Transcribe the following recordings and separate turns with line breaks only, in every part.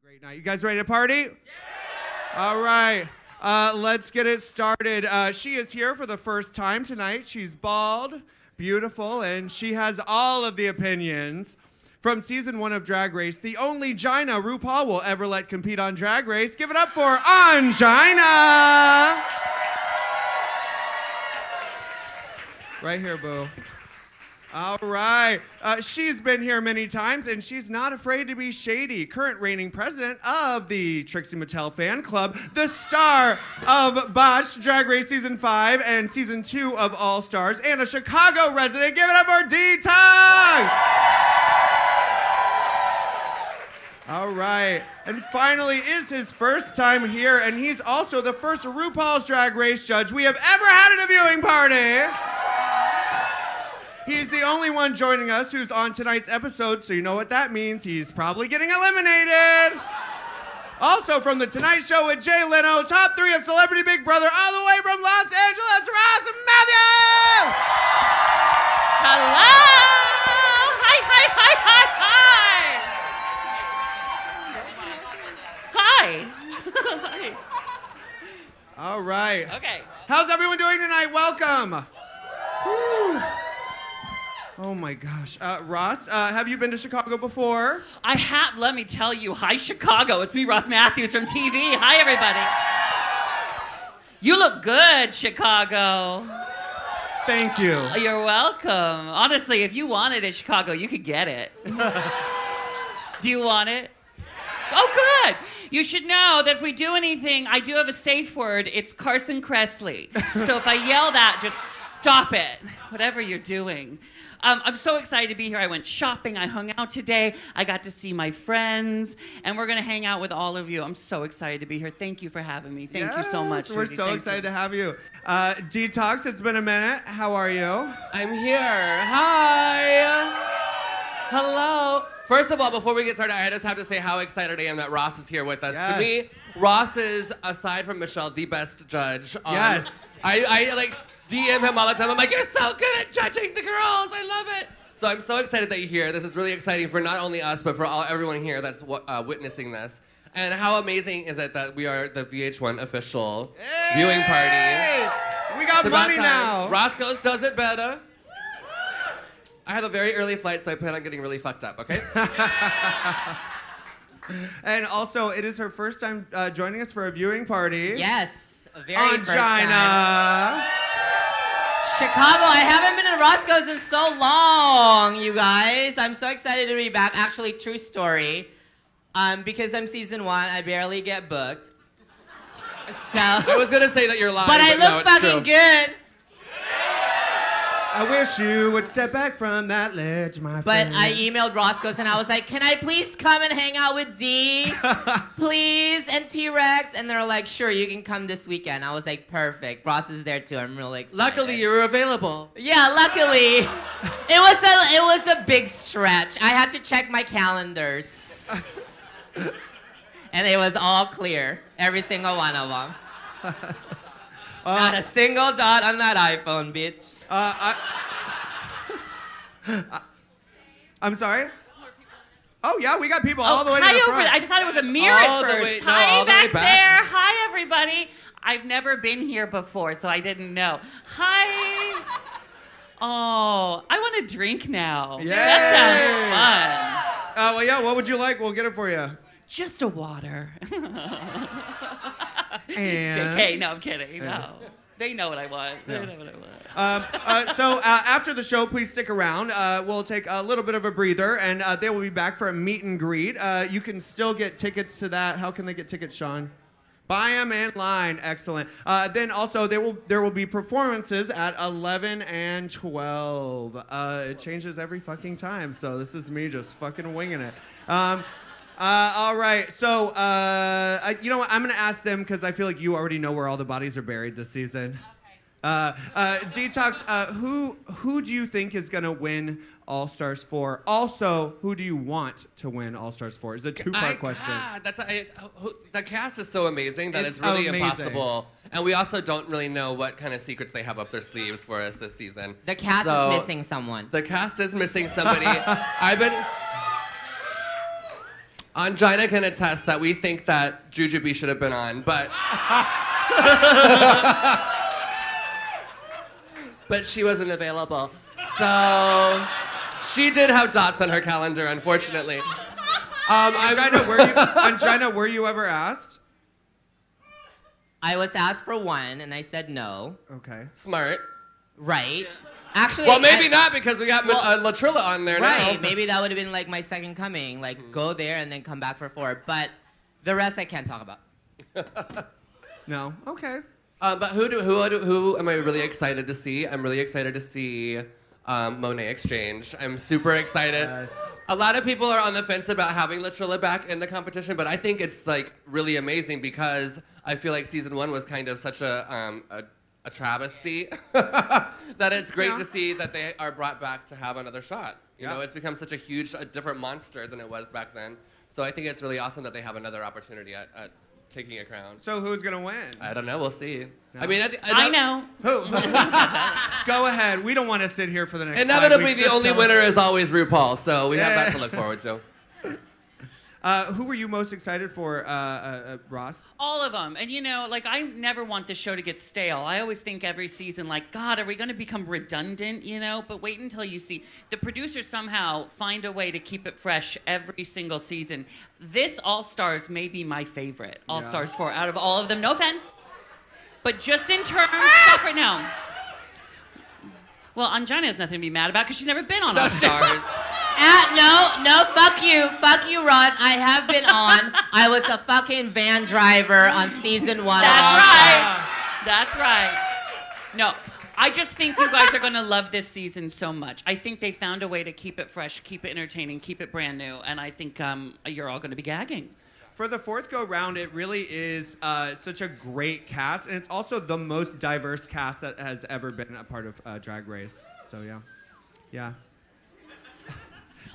Great night. You guys ready to party? Yeah! All right. Let's get it started. She is here for the first time tonight. She's bald, beautiful, and she has all of the opinions. From season 1 of Drag Race, the only Gina RuPaul will ever let compete on Drag Race. Give it up for Ongina! Right here, boo. All right. She's been here many times, and she's not afraid to be shady. Current reigning president of the Trixie Mattel fan club, the star of Bosch Drag Race Season 5 and Season 2 of All Stars, and a Chicago resident. Give it up for Detox! All right. And finally, it's his first time here, and he's also the first RuPaul's Drag Race judge we have ever had at a viewing party. He's the only one joining us who's on tonight's episode, so you know what that means. He's probably getting eliminated. Also from The Tonight Show with Jay Leno, top 3 of Celebrity Big Brother, all the way from Los Angeles, Rasmus Mathews!
Hello! Hi, hi, hi, hi, hi! Hi!
All right.
Okay.
How's everyone doing tonight? Welcome. Woo. Oh my gosh. Ross, have you been to Chicago before?
I have, let me tell you. Hi, Chicago. It's me, Ross Mathews from TV. Hi, everybody. You look good, Chicago.
Thank you.
You're welcome. Honestly, if you wanted it, Chicago, you could get it. Do you want it? Oh, good. You should know that if we do anything, I do have a safe word. It's Carson Kressley. So if I yell that, just stop it, whatever you're doing. I'm so excited to be here. I went shopping. I hung out today. I got to see my friends, and we're going to hang out with all of you. I'm so excited to be here. Thank you for having me. Thank you so much.
We're so excited to have you. Detox, it's been a minute. How are you?
I'm here. Hi. Hello. First of all, before we get started, I just have to say how excited I am that Ross is here with us.
Yes.
To me, Ross is, aside from Michelle, the best judge.
Yes.
I like DM him all the time. I'm like, you're so good at judging the girls. I love it. So I'm so excited that you're here. This is really exciting for not only us, but for everyone here that's witnessing this. And how amazing is it that we are the VH1 official viewing party?
We got money now.
Roscoe's does it better. I have a very early flight, so I plan on getting really fucked up, okay?
And also, it is her first time joining us for a viewing party.
Yes, very first time.
Ongina.
Chicago, I haven't been in Roscoe's in so long, you guys. I'm so excited to be back. Actually, true story. Because I'm season 1, I barely get booked. So.
I was gonna say that you're lying,
but I look fucking good.
I wish you would step back from that ledge, my friend.
But I emailed Roscoe's and I was like, can I please come and hang out with D? Please, and T-Rex. And they're like, sure, you can come this weekend. I was like, perfect. Ross is there too. I'm really excited.
Luckily, you were available.
Yeah, luckily. It was a big stretch. I had to check my calendars. And it was all clear. Every single one of them. Not a single dot on that iPhone, bitch.
I'm sorry? Oh, yeah, we got people all the way to
hi
the
over
front.
I thought it was a mirror at first. Hi back there. Hi, everybody. I've never been here before, so I didn't know. Hi. Oh, I want a drink now.
Yay.
That sounds fun.
Well, yeah, what would you like? We'll get it for you.
Just a water.
And...
JK, no, I'm kidding. No. They know what I want. They know what I want.
So after the show, please stick around. We'll take a little bit of a breather, and they will be back for a meet and greet. You can still get tickets to that. How can they get tickets, Sean? Buy them in line. Excellent. Then also there will be performances at 11 and 12. It changes every fucking time, so this is me just fucking winging it. All right, so you know what? I'm gonna ask them because I feel like you already know where all the bodies are buried this season. Okay. Detox, who do you think is gonna win All Stars 4? Also, who do you want to win All Stars 4? It's a two-part question.
The cast is so amazing that it's really impossible. And we also don't really know what kind of secrets they have up their sleeves for us this season.
The cast is missing someone.
The cast is missing somebody. Ongina can attest that we think that Jujubee should have been on, but but she wasn't available. So she did have dots on her calendar, unfortunately.
Ongina, were you ever asked?
I was asked for one, and I said no.
Okay.
Smart.
Right. Actually,
Well, maybe not because we got Latrilla on there now.
Right. Maybe that would have been like my second coming. Like, go there and then come back for 4. But the rest I can't talk about.
No. Okay.
But who am I really excited to see? I'm really excited to see Monet Exchange. I'm super excited.
Yes.
A lot of people are on the fence about having Latrilla back in the competition, but I think it's like really amazing because I feel like season 1 was kind of such a travesty that it's great to see that they are brought back to have another shot. You know, it's become such a different monster than it was back then. So I think it's really awesome that they have another opportunity at taking a crown.
So who's gonna win?
I don't know. We'll see.
No.
I mean,
I know.
Who? Go ahead. We don't want to sit here for the next 5
inevitably,
weeks.
the
Just
only
tell
winner
us.
is always RuPaul, so we have that to look forward to.
Who were you most excited for, Ross?
All of them. And, you know, like, I never want the show to get stale. I always think every season, like, God, are we going to become redundant, you know? But wait until you see. The producers somehow find a way to keep it fresh every single season. This All-Stars may be my favorite All-Stars 4 out of all of them. No offense. But just in terms... Stop right now. Well, Ongina has nothing to be mad about because she's never been on All-Stars.
No, fuck you, Ross. I have been on. I was a fucking van driver on season 1.
That's right. No, I just think you guys are going to love this season so much. I think they found a way to keep it fresh, keep it entertaining, keep it brand new, and I think you're all going to be gagging.
For the 4th go round, it really is such a great cast, and it's also the most diverse cast that has ever been a part of Drag Race. So yeah.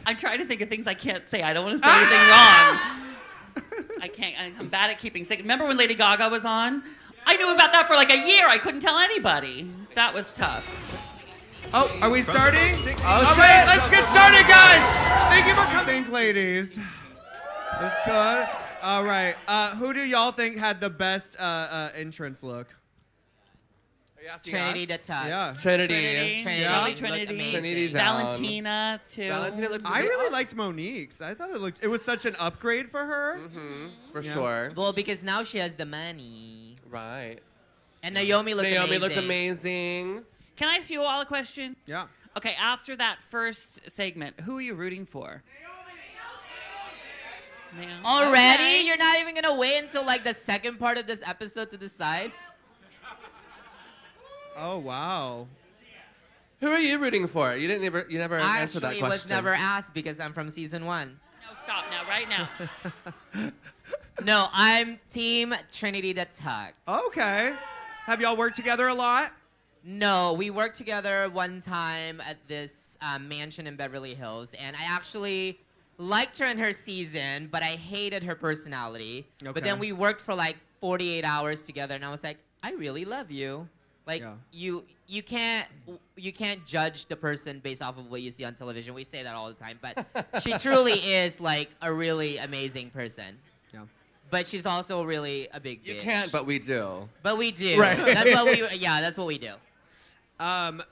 I'm trying to think of things I can't say. I don't want to say anything wrong. I can't. I'm bad at keeping secret. Remember when Lady Gaga was on? I knew about that for like a year. I couldn't tell anybody. That was tough.
Oh, are we starting?
Oh,
all right, let's get started, guys. Thank you for coming. Think, ladies. That's good. All right. Who do y'all think had the best entrance look?
Trinity
us?
Detox.
Yeah.
Trinity.
Probably
Trinity.
Trinity.
Trinity's down.
Valentina, too.
Valentina looks
I really liked Monique's. I thought it was such an upgrade for her.
For
Yeah.
sure.
Well, because now she has the money.
Right.
And Naomi looked amazing.
looked amazing.
Can I ask you all a question?
Yeah.
Okay, after that first segment, who are you rooting for? Naomi.
Already?
Okay.
You're not even gonna wait until like the second part of this episode to decide?
Oh wow.
Who are you rooting for? You never
I
answered that
actually
question.
was never asked because I'm from season 1.
No, stop now, right now.
No, I'm team Trinity Detox.
Okay. Have y'all worked together a lot?
No, we worked together one time at this mansion in Beverly Hills, and I actually liked her in her season, but I hated her personality.
Okay.
But then we worked for like 48 hours together, and I was like, I really love you. Like you can't judge the person based off of what you see on television. We say that all the time, but she truly is like a really amazing person.
Yeah.
But she's also really a big bitch.
You can't, but we do.
But we do.
Right.
That's what we do.
I'm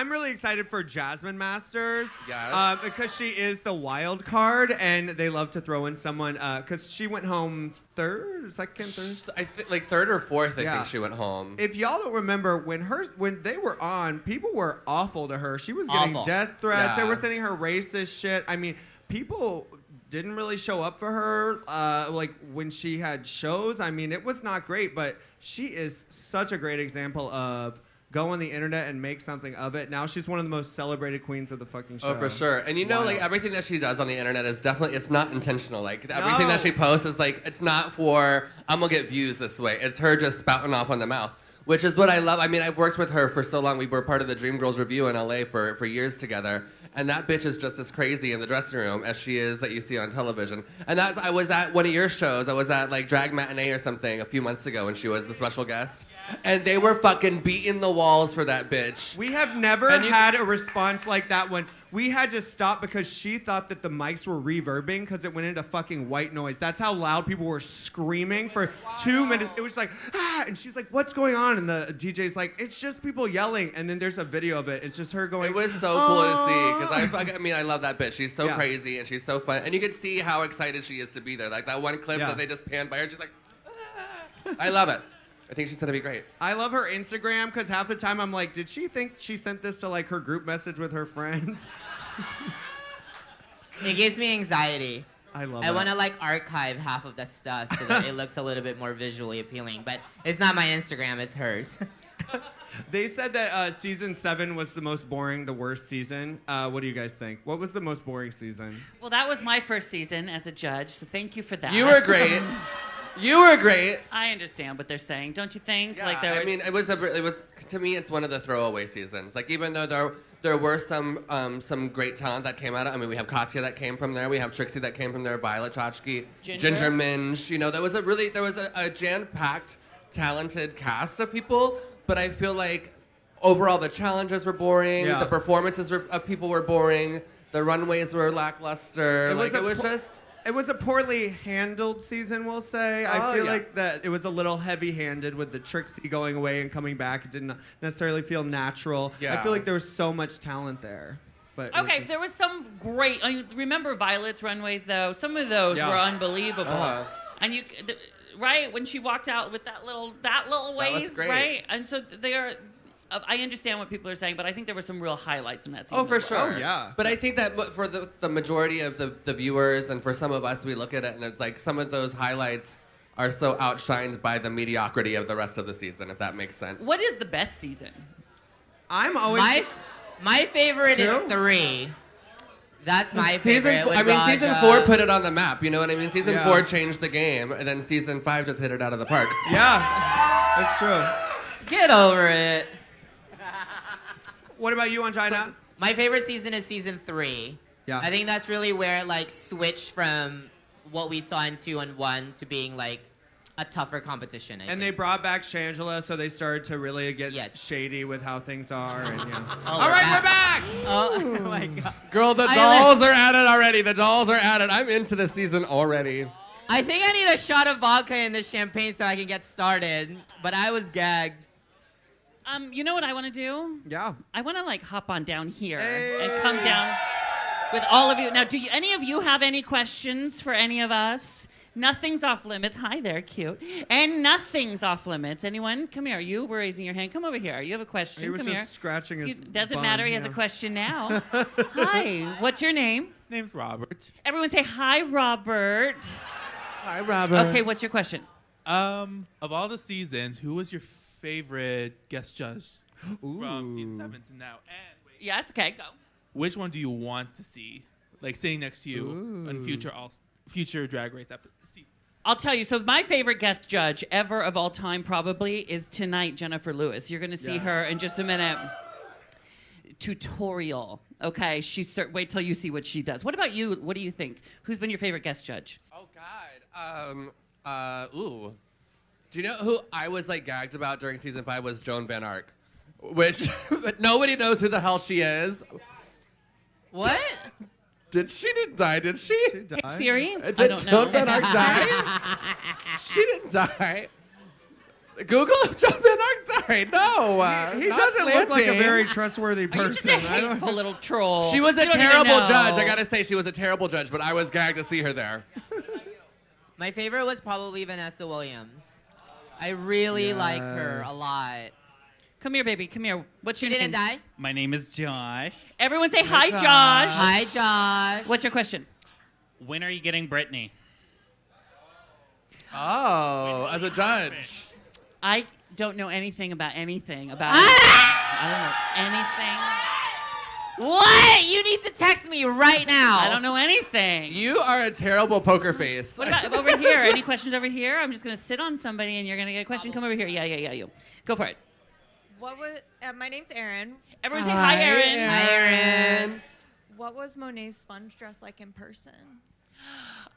really excited for Jasmine Masters.
Yes.
Because she is the wild card, and they love to throw in someone. Because she went home second.
I think like 3rd or 4th. I
Yeah.
think she went home.
If y'all don't remember, when they were on, people were awful to her. She was getting
Awful.
death threats. They
Yeah.
were sending her racist shit. I mean, people didn't really show up for her like when she had shows. I mean, it was not great, but she is such a great example of go on the internet and make something of it. Now she's one of the most celebrated queens of the fucking show.
Oh, for sure. And you know,
Wow.
like everything that she does on the internet is definitely, it's not intentional. Like everything that she posts is like, it's not for, I'm gonna get views this way. It's her just spouting off on the mouth, which is what I love. I mean, I've worked with her for so long. We were part of the Dreamgirls review in LA for years together. And that bitch is just as crazy in the dressing room as she is that you see on television. And I was at one of your shows. I was at like Drag Matinee or something a few months ago when she was the special guest. And they were fucking beating the walls for that bitch.
We have never had a response like that We had to stop because she thought that the mics were reverbing because it went into fucking white noise. That's how loud people were screaming for 2 minutes. It was like, ah, and she's like, what's going on? And the DJ's like, it's just people yelling. And then there's a video of it. It's just her going.
It was so cool to see because I love that bitch. She's so crazy and she's so fun. And you can see how excited she is to be there. Like that one clip that they just panned by her. She's like, ah. I love it. I think she's gonna be great.
I love her Instagram because half the time I'm like, did she think she sent this to like her group message with her friends?
It gives me anxiety.
I love it.
I want to like archive half of the stuff so that it looks a little bit more visually appealing. But it's not my Instagram, it's hers.
They said that season 7 was the most boring, the worst season. What do you guys think? What was the most boring season?
Well, that was my first season as a judge, so thank you for that.
You were great. You were great.
I understand what they're saying, don't you think?
Yeah,
like
I mean, it was to me, it's one of the throwaway seasons. Like even though there were some great talent that came out of. I mean, we have Katya that came from there. We have Trixie that came from there. Violet Chachki, Ginger Minge. You know, there was a jam-packed, talented cast of people. But I feel like overall the challenges were boring.
Yeah.
The performances of people were boring. The runways were lackluster.
It was a poorly handled season, we'll say. I feel like that it was a little heavy-handed with the Trixie going away and coming back. It didn't necessarily feel natural.
Yeah.
I feel like there was so much talent there. But
okay, there was some great. Remember Violet's runways though? Some of those were unbelievable. And right when she walked out with that little waist, right? And so they are. I understand what people are saying, but I think there were some real highlights in that season.
Oh, for sure.
Oh, yeah.
But I think that for the majority of the viewers and for some of us, we look at it and it's like some of those highlights are so outshined by the mediocrity of the rest of the season, if that makes sense.
What is the best season?
I'm always...
My favorite is 3. That's my favorite.
Season 4 put it on the map, you know what I mean? Season 4 changed the game, and then season 5 just hit it out of the park.
Yeah, that's true.
Get over it.
What about you, Ongina?
My favorite season is season 3.
Yeah.
I think that's really where it like switched from what we saw in 2 and 1 to being like a tougher competition. I think.
They brought back Shangela, so they started to really get shady with how things are. And, All right, we're back!
Oh my God.
Girl, the dolls are at it already. The dolls are at it. I'm into this season already.
I think I need a shot of vodka in this champagne so I can get started, but I was gagged.
You know what I want to do?
Yeah.
I want to like hop on down here and come down with all of you. Now, do any of you have any questions for any of us? Nothing's off limits. Hi there, cute. And nothing's off limits. Anyone? Come here. You were raising your hand. Come over here. You have a question.
He was
Come
just
here.
scratching his
Doesn't
bum,
matter. He has a question now. Hi. What's your name?
Name's Robert.
Everyone say hi, Robert.
Hi, Robert.
Okay, what's your question?
Of all the seasons, who was your favorite guest judge from season 7 to now? And wait,
Yes, okay, go.
which one do you want to see, like sitting next to you in future Drag Race episodes?
I'll tell you. So my favorite guest judge ever of all time probably is tonight, Jennifer Lewis. You're going to see her in just a minute. Tutorial. Okay, wait till you see what she does. What about you? What do you think? Who's been your favorite guest judge?
Oh, God. Do you know who I was like gagged about during season 5 was Joan Van Ark, which nobody knows who the hell she is.
What?
She didn't die, did she?
She died.
Hey, Siri?
Did
I don't know.
Joan Van Ark die? She didn't die. Google if Joan Van Ark died. No.
He
not
doesn't look like a
planting.
very trustworthy
Are you just
person.
a hateful little troll?
She was a
You don't even
terrible
know.
judge. I gotta say, she was a terrible judge, but I was gagged to see her there.
My favorite was probably Vanessa Williams. I really like her a lot.
Come here, baby. Come here. What's
She
your
didn't
name?
die?
My name is Josh.
Everyone say hi,
Josh.
Josh.
Hi, Josh.
What's your question?
When are you getting Brittany?
Oh, as a judge.
I don't know anything about anything about I don't know anything.
What? You need to text me right now.
I don't know anything.
You are a terrible poker face.
What about over here? Any questions over here? I'm just going to sit on somebody and you're going to get a question. Come over here. Yeah, you. Go for it.
What was? My name's Erin.
Everyone say hi, Erin.
Hi, Erin.
What was Monet's sponge dress like in person?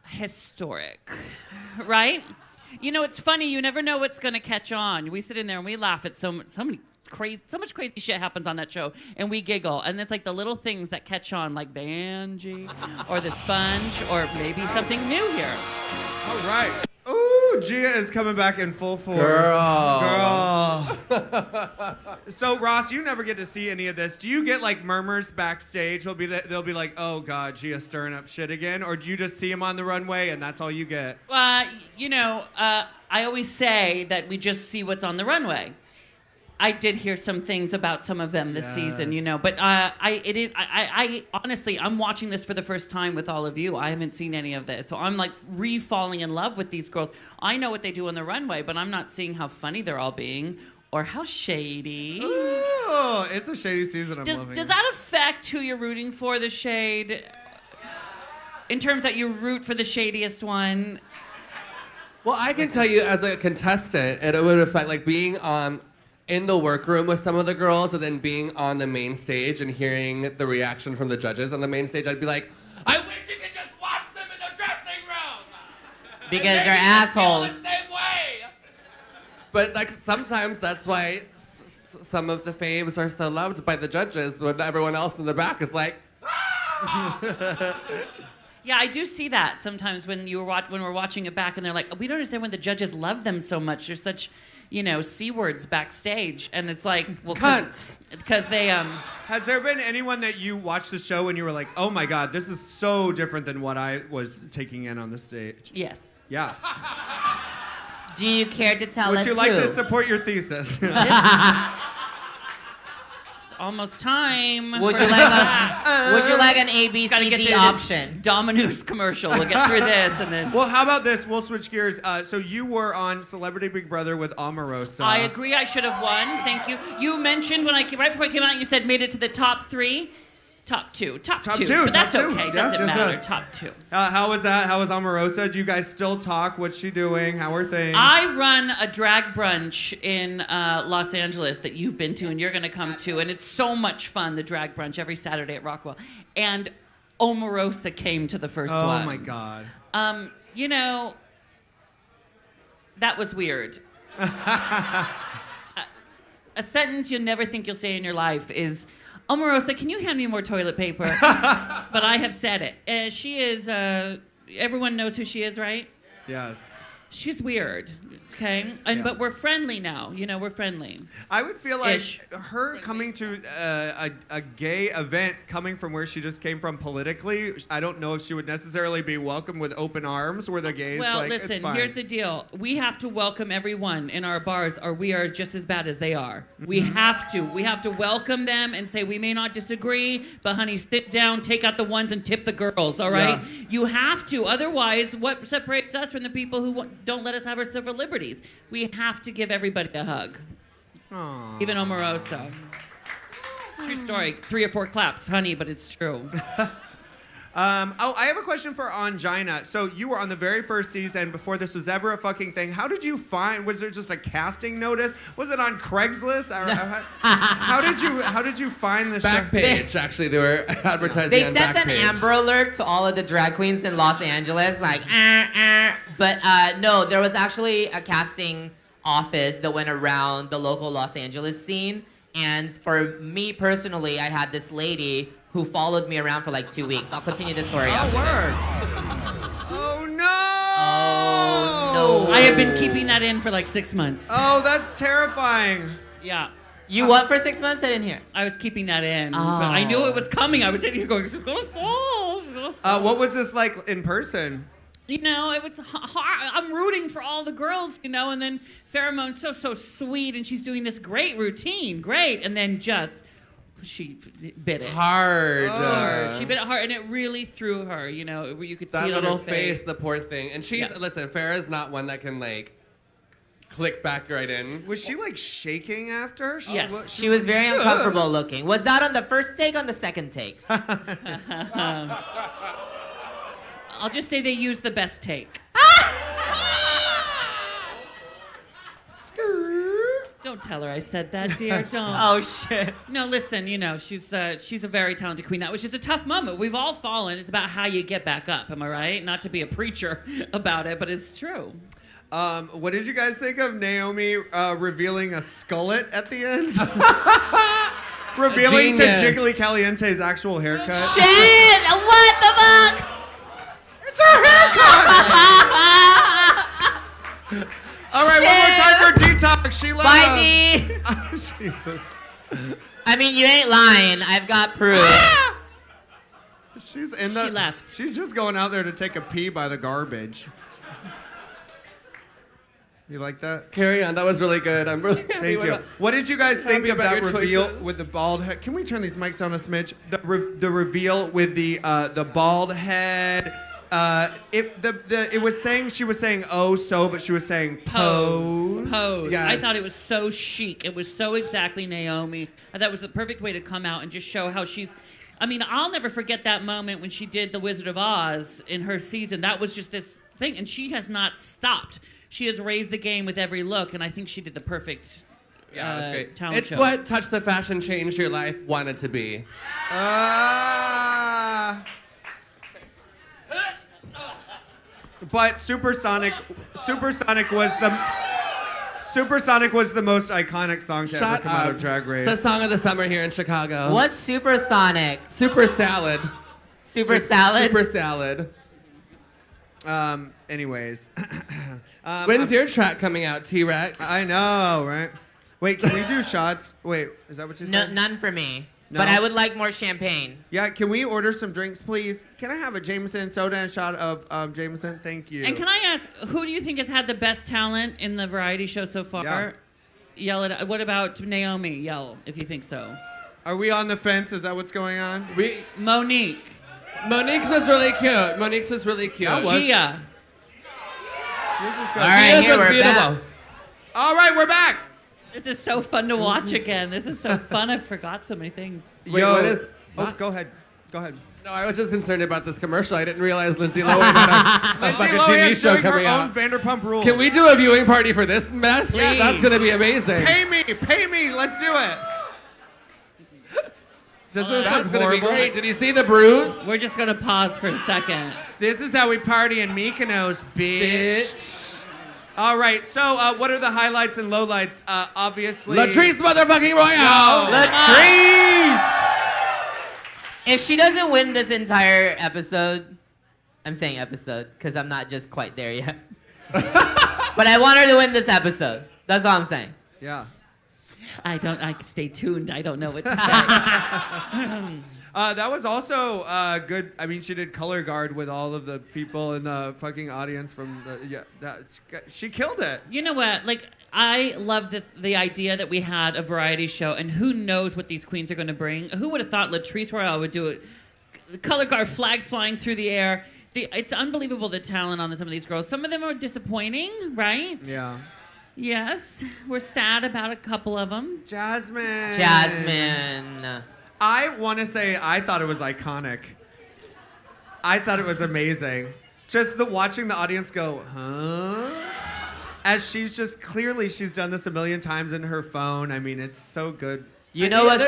Historic, right? You know, it's funny. You never know what's going to catch on. We sit in there and we laugh at so many so much crazy shit happens on that show, and we giggle. And it's like the little things that catch on, like Banji, or the sponge, or maybe something new here.
All right. Ooh, Gia is coming back in full force. Girl. So, Ross, you never get to see any of this. Do you get, like, murmurs backstage? They'll be like, oh, God, Gia's stirring up shit again? Or do you just see him on the runway and that's all you get?
I always say that we just see what's on the runway. I did hear some things about some of them this season, but I honestly, I'm watching this for the first time with all of you. I haven't seen any of this. So I'm like falling in love with these girls. I know what they do on the runway, but I'm not seeing how funny they're all being or how shady.
Oh, it's a shady season. I'm loving
Does
it.
that affect who you're rooting for, the shade? In terms that you root for the shadiest one?
Well, I can tell you as a contestant, it would affect like being in the workroom with some of the girls and then being on the main stage and hearing the reaction from the judges on the main stage. I'd be like, I wish you could just watch them in the dressing room.
Because they're assholes.
The same way. But like sometimes that's why some of the faves are so loved by the judges, but everyone else in the back is like, ah!
Yeah, I do see that sometimes when we're watching it back, and they're like, we don't understand when the judges love them so much. There's such, C words backstage, and it's like, well,
cunts,
because they
Has there been anyone that you watched the show and you were like, oh my God, this is so different than what I was taking in on the stage?
Yes.
Yeah.
Do you care to tell us
Would you like
who?
to support your thesis?
It's almost time.
Would you like an A, B,
Gotta
C,
get
D
this
option?
Domino's commercial. We'll get through this, and then.
Well, how about this? We'll switch gears. So you were on Celebrity Big Brother with Omarosa.
I agree. I should have won. Thank you. You mentioned right before I came out, you said made it to the top 3. Top two.
Top
But
two,
that's
top two.
okay.
Yes,
Doesn't
yes,
matter.
yes.
Top 2.
How was that? How was Omarosa? Do you guys still talk? What's she doing? How are things?
I run a drag brunch in Los Angeles that you've been to and you're going to come to, and it's so much fun, the drag brunch, every Saturday at Rockwell. And Omarosa came to the first one.
Oh, my God.
That was weird. A sentence you'll never think you'll say in your life is, Omarosa, can you hand me more toilet paper? But I have said it. She is, everyone knows who she is, right?
Yes.
She's weird, okay? But we're friendly now. We're friendly.
I would feel like
Ish.
her coming to a gay event coming from where she just came from politically, I don't know if she would necessarily be welcomed with open arms where the gays
Well,
like, it's
listen,
fine.
here's the deal. We have to welcome everyone in our bars or we are just as bad as they are. We have to. We have to welcome them and say, we may not disagree, but honey, sit down, take out the ones and tip the girls, all right?
Yeah.
You have to. Otherwise, what separates us from the people who don't let us have our civil liberties? We have to give everybody a hug.
Aw.
Even Omarosa. It's a true story. 3 or 4 claps, honey, but it's true.
I have a question for Ongina. So you were on the very first season before this was ever a fucking thing. How did you find? Was there just a casting notice? Was it on Craigslist? How did you find this
Back
show?
page, actually, they were advertising
They
on
sent
back
an
page.
Amber Alert to all of the drag queens in Los Angeles, like, But no, there was actually a casting office that went around the local Los Angeles scene. And for me personally, I had this lady who followed me around for like 2 weeks. I'll continue the story after this.
Oh no!
Oh, no.
I have been keeping that in for like 6 months.
Oh, that's terrifying.
Yeah.
You what for 6 months? I didn't hear.
I was keeping that in.
Oh.
But I knew it was coming. I was sitting here going, she's going to fall. She's gonna fall.
What was this like in person?
It was hard. I'm rooting for all the girls, and then Pheromone's so sweet, and she's doing this great routine. Great. And then she bit it.
Hard.
She bit it hard, and it really threw her, where you could
That
see it on
little
her face.
face, the poor thing. And she's, listen, Farrah's not one that can, click back right in.
Was she like shaking after?
Yes.
She was very uncomfortable looking. Was that on the first take or on the second take?
I'll just say they used the best take. Don't tell her I said that, dear. Don't.
Oh, shit.
No, listen, she's a very talented queen. That was just a tough moment. We've all fallen. It's about how you get back up, am I right? Not to be a preacher about it, but it's true.
What did you guys think of Naomi revealing a skullet at the end? Revealing to
Genius.
Jiggly Caliente's actual haircut.
Shit! What the fuck?
It's her haircut! All right, one more time for Detox. She left.
Bye, D.
Oh, Jesus.
I mean, you ain't lying. I've got proof.
She's in the.
She left.
She's just going out there to take a pee by the garbage. You like that?
Carry on. That was really good. I'm really happy
Thank
with
you.
it.
What did you guys think
Happy
of
about
that
your
reveal
choices.
with the bald head? Can we turn these mics down a smidge? The reveal with the bald head. It was saying she was saying oh so, but she was saying pose.
Pose.
Yes.
I thought it was so chic. It was so exactly Naomi. I thought it was the perfect way to come out and just show how she's. I mean, I'll never forget that moment when she did The Wizard of Oz in her season. That was just this thing, and she has not stopped. She has raised the game with every look, and I think she did the perfect
Yeah, that's great.
talent
It's
show.
what Touch the Fashion Change Your Life wanted to be.
But Supersonic was the most iconic song to ever
Shut
come out
up.
of Drag Race.
The song of the summer here in Chicago.
What's supersonic?
Super Salad.
Super salad?
Super Salad.
Anyways.
When's your track coming out, T-Rex?
I know, right? Wait, can we do shots? Wait, is that what you
No,
said?
none for me.
No?
But I would like more champagne.
Yeah, can we order some drinks, please? Can I have a Jameson soda and a shot of Jameson? Thank you.
And can I ask, who do you think has had the best talent in the variety show so far?
Yeah.
Yell it. What about Naomi? Yell if you think so.
Are we on the fence? Is that what's going on?
Monique's
was really cute. Monique's was really cute.
That was-
Gia.
Jesus Christ.
All right,
Gia's
here
was
we're
beautiful.
back.
All right, we're back.
This is so fun to watch again. This is so fun. I forgot so many things.
Wait,
Yo.
what is-
Oh,
what?
go ahead. Go ahead.
No, I was just concerned about this commercial. I didn't realize Lindsay Lohan had a
Lindsay
fucking
Lohan's
TV show
doing her
coming
own
out.
Vanderpump Rules.
Can we do a viewing party for this mess?
Please.
That's gonna be amazing.
Pay me. Let's do it. Does this
That's
look
gonna be
horrible?
great. Did you see the bruise?
We're just gonna pause for a second.
This is how we party in Mykonos, bitch.
Bitch.
All right, so what are the highlights and lowlights? Obviously.
Latrice motherfucking Royale.
No.
Latrice! If she doesn't win this entire episode, I'm saying episode, because I'm not just quite there yet. But I want her to win this episode. That's all I'm saying.
Yeah.
I stay tuned. I don't know what to say.
That was also good. I mean, she did color guard with all of the people in the fucking audience from she killed it.
You know what? Like, I love the idea that we had a variety show, and who knows what these queens are going to bring. Who would have thought Latrice Royale would do it? Color guard, flags flying through the air. It's unbelievable, the talent on some of these girls. Some of them are disappointing, right?
Yeah.
Yes. We're sad about a couple of them.
Jasmine. I want to say I thought it was iconic. I thought it was amazing. Just watching the audience go, huh? As she's just clearly she's done this a million times in her phone. I mean, it's so good.
You know what's...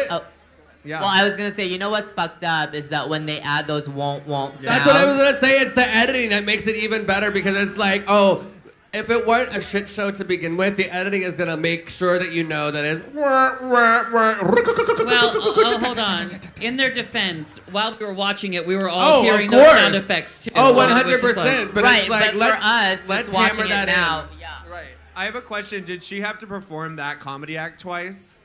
Yeah.
Well, I was going to say, you know what's fucked up is that when they add those won't sounds...
That's what I was gonna say. It's the editing that makes it even better because it's like, oh, if it weren't a shit show to begin with, the editing is gonna make sure that you know that it's.
Well, hold on. In their defense, while we were watching it, we were all hearing those sound effects too.
Oh,
And it was just like-
100%. But
right,
it's like,
but for us,
let's
just watching
hammer
it
that
now...
in.
Yeah.
Right.
I have a question. Did she have to perform that comedy act twice?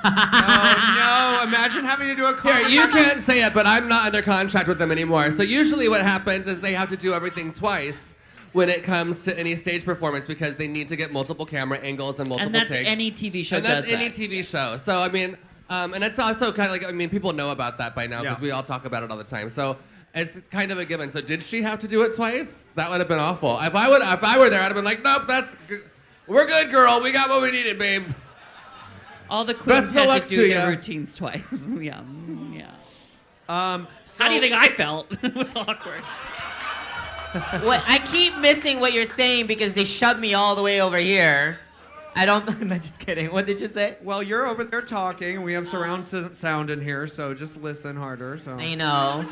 No. Imagine having to do a
Here,
comedy
you can't say it, but I'm not under contract with them anymore. So usually what happens is they have to do everything twice when it comes to any stage performance because they need to get multiple camera angles and multiple
And that's
takes.
any TV show
And that's
does
any
that.
TV show. So, I mean, and it's also kind of like, I mean, people know about that by now because
Yeah.
we all talk about it all the time. So it's kind of a given. So did she have to do it twice? That would have been awful. If I were there, I'd have been like, nope, we're good, girl. We got what we needed, babe.
All the queens
Best of
had
luck
to
to
do their
ya.
routines twice. Yeah.
So,
How do you think I felt? It was awkward.
What, I keep missing what you're saying because they shoved me all the way over here. I'm not just kidding. What did you say?
Well, you're over there talking, and we have surround sound in here, so just listen harder. So.
I know.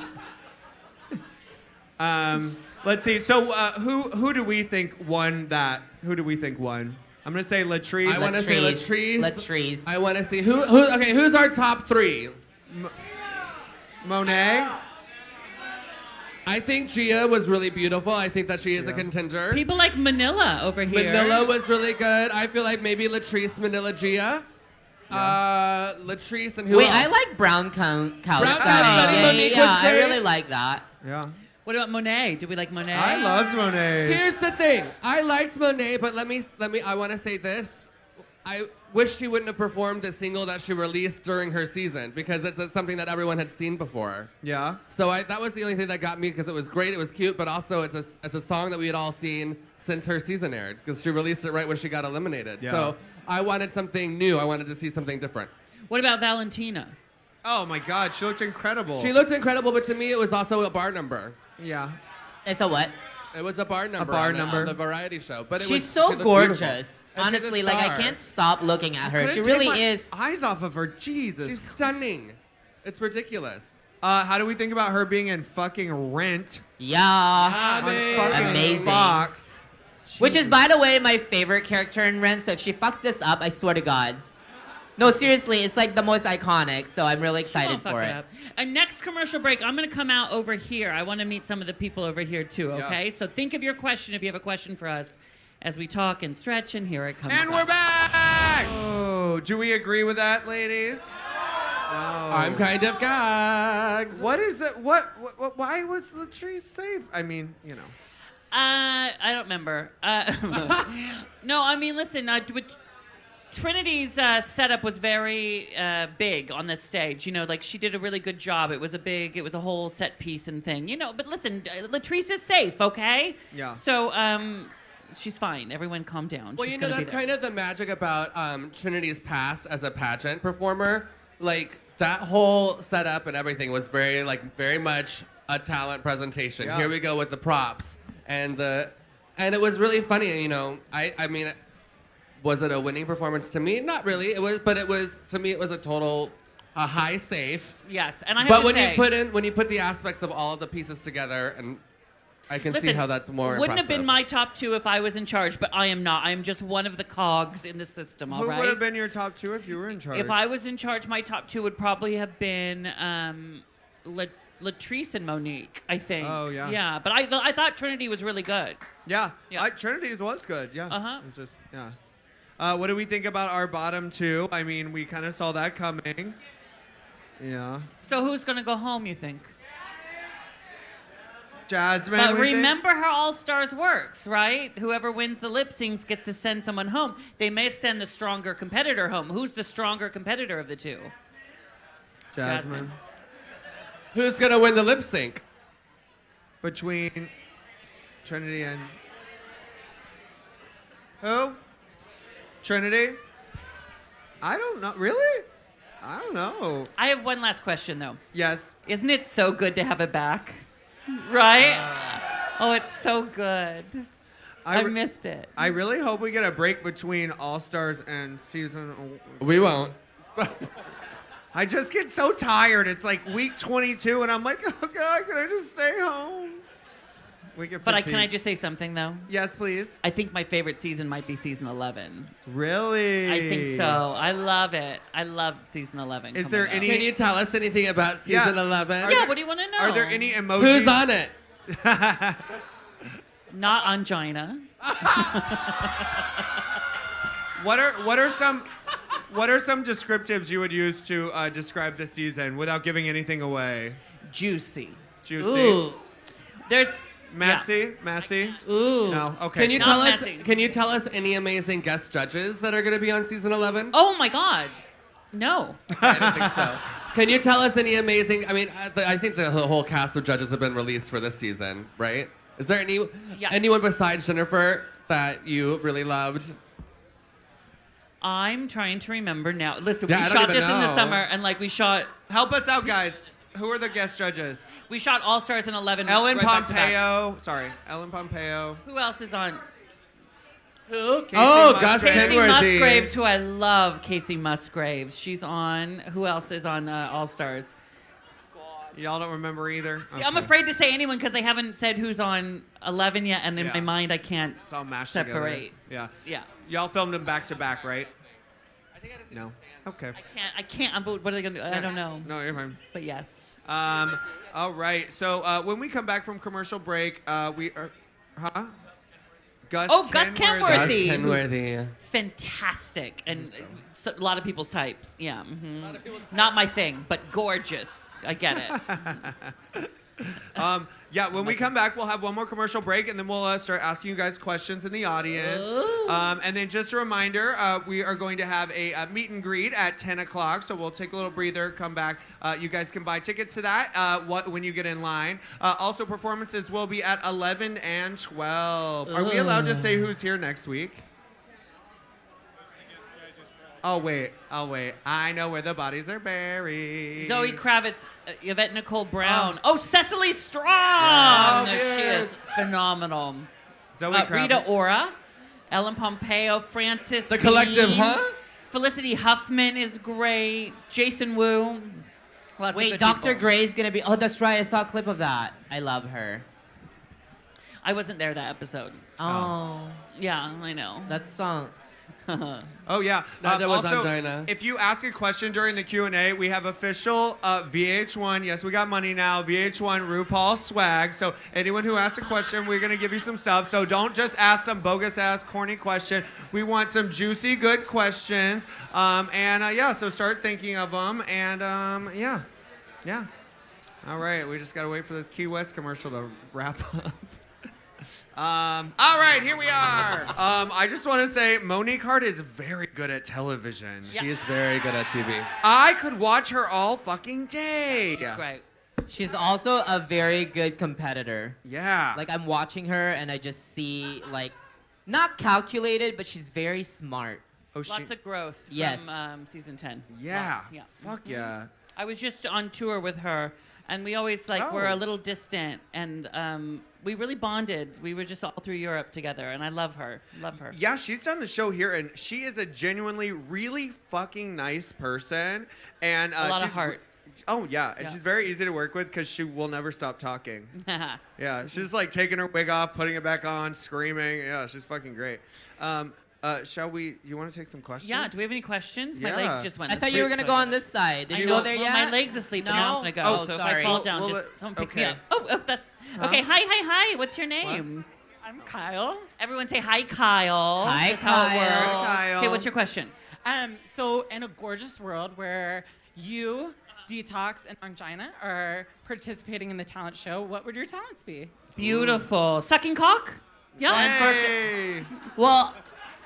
Let's see. So who do we think won that? Who do we think won? I'm gonna say Latrice.
I want to say Latrice.
Latrice.
I want to see okay, who's our top 3?
Monet.
I think Gia was really beautiful. I think that she is a contender.
People like Manila over here.
Manila was really good. I feel like maybe Latrice, Manila, Gia. Latrice and who
Wait,
else?
I like brown cow
Brown
study.
cow study, Monique was
I
great.
really like that.
Yeah.
What about Monet? Do we like Monet?
I loved Monet.
Here's the thing. I liked Monet, but let me. I want to say this. I wish she wouldn't have performed the single that she released during her season because it's something that everyone had seen before.
Yeah.
So that was the only thing that got me because it was great, it was cute, but also it's a song that we had all seen since her season aired because she released it right when she got eliminated.
Yeah.
So I wanted something new. I wanted to see something different.
What about Valentina?
Oh my God, she looked incredible.
She looked incredible, but to me it was also a bar number.
Yeah.
It's a what?
It was a bar number.
bar
on
number.
the variety show. But
She's
she
so
looked
gorgeous.
beautiful. And she's a
Honestly, like I
star.
can't stop looking at her.
Couldn't
She
take
really
my
is.
Eyes off of her, Jesus.
She's stunning. It's ridiculous.
How do we think about her being in fucking Rent
Yeah.
on
Amazing.
fucking
Amazing.
Fox?
Which is, by the way, my favorite character in Rent. So if she fucked this up, I swear to God. No, seriously, it's like the most iconic. So I'm really
She
excited
won't fuck
for
it
it.
up. And next commercial break, I'm going to come out over here. I want to meet some of the people over here too, okay?
Yeah.
So think of your question if you have a question for us as we talk and stretch, and here it comes.
And we're back! Oh, do we agree with that, ladies? No.
I'm kind of gagged.
What is it? What why was Latrice safe? I mean, you know.
I don't remember. No, I mean, listen, Trinity's setup was very big on this stage. You know, like she did a really good job. It was a whole set piece and thing. You know, but listen, Latrice is safe, okay?
Yeah.
So, she's fine. Everyone calm down.
Well,
She's
you know,
gonna be
that's
there.
kind of the magic about Trinity's past as a pageant performer. Like, that whole setup and everything was very much a talent presentation.
Yeah.
Here we go with the props. And it was really funny, you know. I mean, was it a winning performance to me? Not really. To me, it was a high safe.
Yes, and I have
But
to
when
say,
you put the aspects of all of the pieces together, and I can see
listen,
how that's more
wouldn't have
impressive.
been my top 2 if I was in charge, but I am not. I am just one of the cogs in the system, all
Who
right?
would have been your top 2 if you were in charge?
If I was in charge, my top 2 would probably have been Latrice and Monique, I think.
Oh, yeah.
Yeah, but I thought Trinity was really good.
Yeah.
Yeah.
Trinity's was good. Yeah.
Uh-huh.
It's just what do we think about our bottom 2? I mean, we kind of saw that coming. Yeah.
So who's going to go home, you think?
Jasmine.
But
we think?
remember how All Stars works, right? Whoever wins the lip syncs gets to send someone home. They may send the stronger competitor home. Who's the stronger competitor of the 2?
Jasmine.
Who's gonna win the lip sync?
Between Trinity and who? Trinity? I don't know. Really? I don't know.
I have one last question, though.
Yes.
Isn't it so good to have it back? Right? Oh, it's so good. I
re-
missed it.
I really hope we get a break between All Stars and season.
We won't.
I just get so tired. It's like week 22, and I'm like, oh God, can I just stay home? We get
But
fatigued.
can I just say something, though?
Yes, please.
I think my favorite season might be season 11.
Really?
I think so. I love it. I love season 11.
Is
coming
there
up.
any-
Can you tell us anything about season
Yeah.
11?
Yeah, what do you want to know?
Are there any emojis?
Who's on it?
Not Ongina.
What are some descriptives you would use to describe the season without giving anything away?
Juicy.
Juicy.
Ooh.
There's
Messy? Messy?
Ooh.
No. Okay.
Can you
Not
tell us?
messy.
Can you tell us any amazing guest judges that are going to be on season 11?
Oh my God. No.
I don't think so. Can you tell us any amazing? I mean, I think the whole cast of judges have been released for this season, right? Is there anyone besides Jennifer that you really loved?
I'm trying to remember now. Listen,
Yeah, I
we
don't
shot
even
this in the
know.
summer, and like we shot
Help us out, guys. Who are the guest judges?
All Stars in 11.
Ellen
right back to back.
Pompeo. Sorry, Ellen Pompeo.
Who else is on?
Who?
Casey
Gus
Musgraves.
Casey
Kenworthy.
Musgraves, who I love. Casey Musgraves. She's on. Who else is on All Stars? God.
Y'all don't remember either?
See, I'm afraid to say anyone because they haven't said who's on 11 yet, and in my mind I can't
It's all mashed
separate.
together.
Yeah.
Y'all filmed them back to back, right?
I think I just
No. Okay.
I can't. What are they gonna do? I don't know.
No, you're fine.
But yes.
All right. So when we come back from commercial break, we are, Gus
Kenworthy.
Kenworthy.
Fantastic, and a lot of people's types. Yeah. Not my thing, but gorgeous. I get it.
When we come back, we'll have one more commercial break, and then we'll start asking you guys questions in the audience. And then just a reminder, we are going to have a meet and greet at 10 o'clock, so we'll take a little breather, come back. You guys can buy tickets to that when you get in line. Also, performances will be at 11 and 12. Are we allowed to say who's here next week? I'll wait. I know where the bodies are buried.
Zoe Kravitz, Yvette Nicole Brown. Oh, Cecily Strong.
Yeah.
She is phenomenal.
Zoe Kravitz.
Rita Ora, Ellen Pompeo, Francis
The Collective,
Bean,
huh?
Felicity Huffman is great. Jason Wu. Lots of
Wait,
good
Dr.
people.
Gray's gonna be. Oh, that's right. I saw a clip of that. I love her.
I wasn't there that episode.
Oh,
Yeah, I know.
that sucks.
Oh yeah.
Neither was
Also,
Ongina.
if you ask a question during the Q&A, we have official VH1. Yes, we got money now. VH1 RuPaul swag. So anyone who asks a question, we're gonna give you some stuff. So don't just ask some bogus ass corny question. We want some juicy, good questions. So start thinking of them. And yeah. All right, we just gotta wait for this Key West commercial to wrap up. All right, here we are. I just want to say Monique Hart is very good at television.
She is very good at TV.
I could watch her all fucking day.
She's great.
She's also a very good competitor.
Yeah.
Like, I'm watching her and I just see, like, not calculated, but she's very smart.
Lots of growth
Yes.
from season 10.
Yeah.
Lots, yeah.
Fuck yeah.
I was just on tour with her, and we always were a little distant, and we really bonded. We were just all through Europe together, and I love her. Love her.
Yeah, she's done the show here, and she is a genuinely really fucking nice person. And
A lot
she's
of heart.
Oh yeah, and
Yeah.
she's very easy to work with because she will never stop talking. Yeah, she's like taking her wig off, putting it back on, screaming. Yeah, she's fucking great. Shall we? You want to take some questions?
Yeah. Do we have any questions? My
Yeah.
leg just went.
I thought you were
asleep,
gonna
so
go
I
on this side. Did
I
you
know.
go there
Well,
yet?
my leg's asleep, so
No?
now I'm gonna go.
Oh,
so
sorry.
if I fall down,
Well,
just someone pick me
okay.
up. Oh, that's okay. Hi. What's your name?
I'm Kyle.
Everyone say hi, Kyle.
Hi,
That's how it
Kyle.
works.
Kyle.
Okay, what's your question?
So in a gorgeous world where you, Detox, and Ongina are participating in the talent show, what would your talents be?
Beautiful. Sucking cock? Yeah.
Hey.
Well,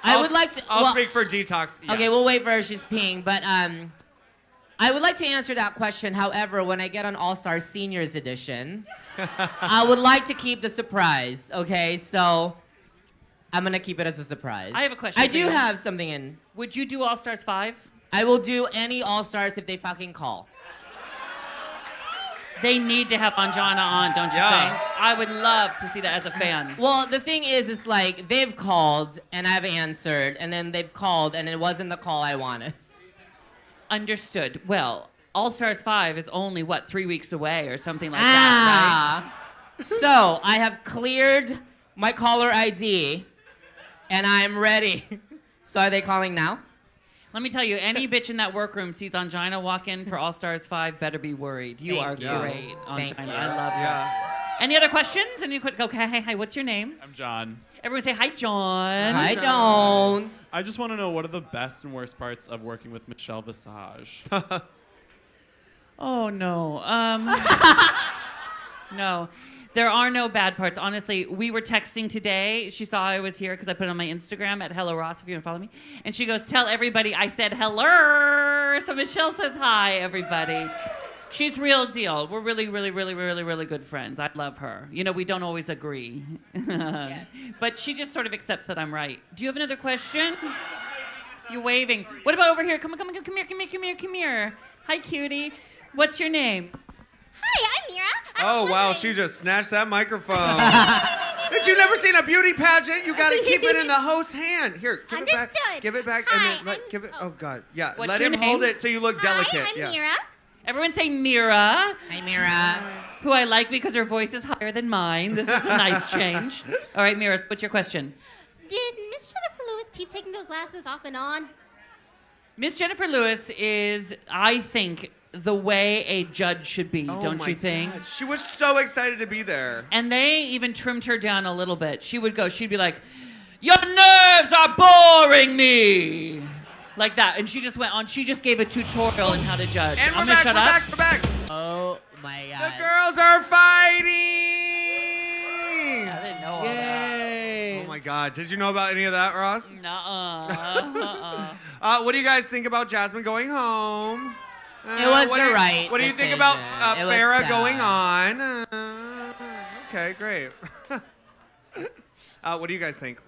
I would like to.
I'll
well,
speak for Detox. Yes.
Okay, we'll wait for her. She's peeing. But I would like to answer that question. However, when I get on All Star Seniors Edition, I would like to keep the surprise. Okay, so I'm gonna keep it as a surprise.
I have a question
I
for
do
you.
have something in.
Would you do All Stars 5?
I will do any All Stars if they fucking call.
They need to have Ongina on, don't you
Yeah.
think? I would love to see that as a fan.
Well, the thing is, it's like they've called and I've answered, and then they've called and it wasn't the call I wanted.
Understood. Well, All Stars 5 is only, 3 weeks away or something like that, right?
So I have cleared my caller ID, and I'm ready. So are they calling now?
Let me tell you, any bitch in that workroom sees Ongina walk in for All Stars 5, better be worried. You
Thank
are
you.
great,
Thank
Ongina.
you.
I love you.
Yeah.
Any other questions? Any quick? Okay, hi. What's your name?
I'm John.
Everyone say hi, John.
Hi, Joan.
I just want to know what are the best and worst parts of working with Michelle Visage?
Oh no. No. There are no bad parts. Honestly, we were texting today. She saw I was here because I put it on my Instagram at Hello Ross if you want to follow me. And she goes, "Tell everybody I said hello." So Michelle says hi, everybody. She's real deal. We're really good friends. I love her. You know, we don't always agree. But she just sort of accepts that I'm right. Do you have another question? You're waving. What about over here? Come here. Hi, cutie. What's your name?
Hi, I'm Mira.
Oh wow, she just snatched that microphone. Did you never seen a beauty pageant? You gotta keep it in the host's hand. Here, give it back.
Understood.
Give it back,
Hi,
and then
I'm-
give it. Oh God, yeah.
What's
let
your
him hold
name?
it so you look delicate.
Hi, I'm
yeah.
Mira.
Everyone say Mira,
Hi, Mira.
who I like because her voice is higher than mine. This is a nice change. All right, Mira, what's your question?
Did Miss Jennifer Lewis keep taking those glasses off and on?
Miss Jennifer Lewis is, I think, the way a judge should be,
Oh
don't
my
you think?
God. She was so excited to be there.
And they even trimmed her down a little bit. She'd be like, your nerves are boring me. Like that. And she just went on, she just gave a tutorial on how to judge.
And
I'm
we're
gonna
back,
shut
we're
up.
back, we're back.
Oh my
The
God.
girls are fighting!
I didn't know all that.
Yay.
Oh my God. Did you know about any of that, Ross?
Nuh-uh.
What do you guys think about Jasmine going home?
It was the right
What do you think
decision.
about
It was
Farrah
sad.
going on? Okay, great. What do you guys think?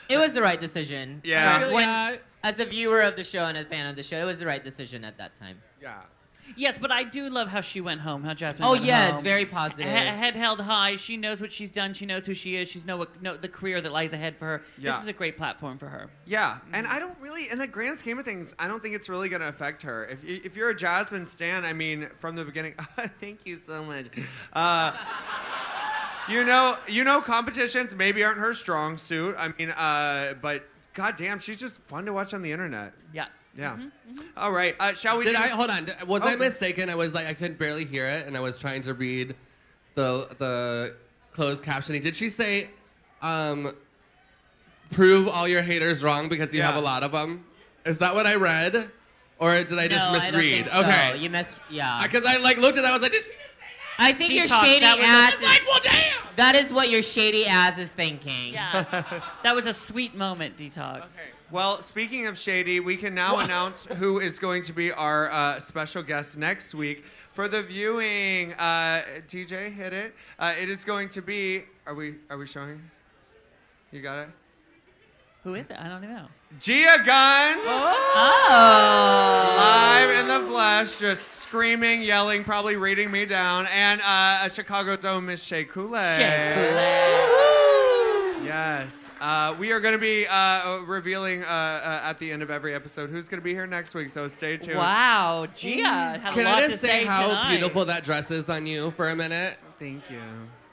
It was the right decision.
Yeah.
As a viewer of the show and a fan of the show, it was the right decision at that time.
Yeah.
Yes, but I do love how she went home, how Jasmine
Oh
went
yes,
home.
very positive.
Head held high. She knows what she's done. She knows who she is. She knows the career that lies ahead for her.
Yeah.
This is a great platform for her.
Yeah, and I don't really, in the grand scheme of things, I don't think it's really going to affect her. If you're a Jasmine stan, I mean, from the beginning, thank you so much. You know, competitions maybe aren't her strong suit. I mean, but goddamn, she's just fun to watch on the internet.
Yeah.
Yeah. All right, shall we?
Hold on? Was I
Oh.
mistaken? I was like, I couldn't barely hear it, and I was trying to read the closed captioning. Did she say, "Prove all your haters wrong because you have a lot of them"? Is that what I read, or did I just
no,
misread?
I don't think so.
Okay.
You yeah.
Because I like looked at it, I was like, did she just say that?
I think your
Detox,
shady
that was a-
ass.
It's
Like, well, damn.
That is what your shady ass is thinking.
Yes. That was a sweet moment, Detox.
Okay.
Well, speaking of shady, we can now announce who is going to be our special guest next week for the viewing. TJ, hit it. It is going to be. Are we showing? You got it.
Who is it? I don't even know.
Gia Gunn.
Oh.
Live in the flesh, just screaming, yelling, probably reading me down, and Chicago's own Miss Shea Coulee. Yes. We are going to be revealing at the end of every episode who's going to be here next week, so stay tuned.
Wow, Gia had
Can
a lot
I
to
just
say
say how
tonight.
beautiful that dress is on you for a minute?
Thank you.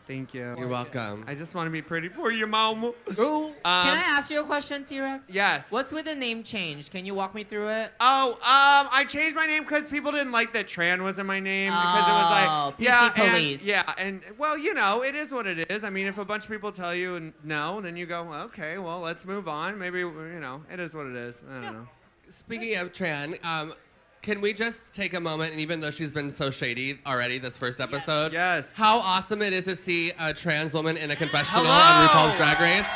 Thank you.
You're welcome.
I just want to be pretty for you, Mama.
Ooh.
Can I ask you a question, T-Rex?
Yes.
What's with the name change? Can you walk me through it?
Oh, I changed my name because people didn't like that Tran was in my name because it was like,
PC
yeah,
police.
and well, you know, it is what it is. I mean, if a bunch of people tell you no, then you go, okay, well, let's move on. Maybe, you know, it is what it is. I don't know.
Speaking of Tran, can we just take a moment, and even though she's been so shady already this first episode,
Yes.
how awesome it is to see a trans woman in a confessional
Hello.
on RuPaul's Drag Race.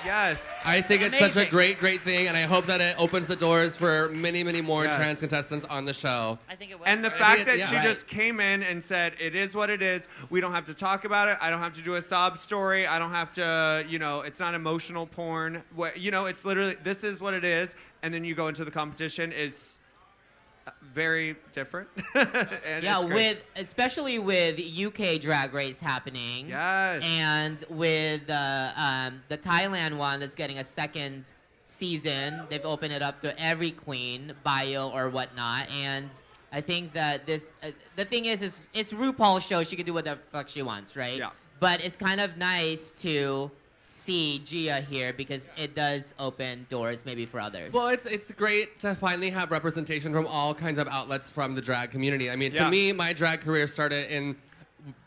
Yes.
I think it's such a
Amazing.
great thing, and I hope that it opens the doors for many, many more
Yes.
trans contestants on the show.
I think it was.
And the
right?
fact that
yeah,
she
right.
just came in and said, it is what it is. We don't have to talk about it. I don't have to do a sob story. I don't have to, you know, it's not emotional porn. You know, it's literally, this is what it is. And then you go into the competition is very different. And
Yeah,
it's great.
especially with UK Drag Race happening.
Yes.
And with the Thailand one that's getting a second season, they've opened it up to every queen, bio or whatnot. And I think that this, the thing is it's RuPaul's show. She can do whatever the fuck she wants, right?
Yeah.
But it's kind of nice to see Gia here because it does open doors maybe for others.
Well, it's great to finally have representation from all kinds of outlets from the drag community. I mean,
Yeah.
to me, my drag career started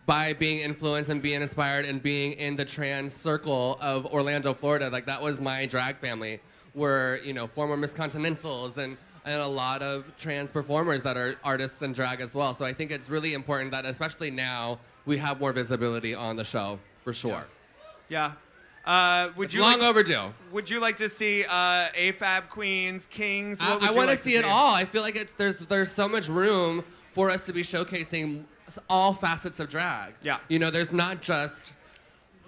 by being influenced and being inspired and being in the trans circle of Orlando, Florida. Like, that was my drag family, were, you know, former Miss Continentals and a lot of trans performers that are artists in drag as well. So I think it's really important that, especially now, we have more visibility on the show, for sure.
Yeah. Would
It's
you
long
like,
overdue.
Would you like to see AFAB queens, kings? What would
I
you
want
like
to see it all. I feel like there's so much room for us to be showcasing all facets of drag.
Yeah.
You know, there's not just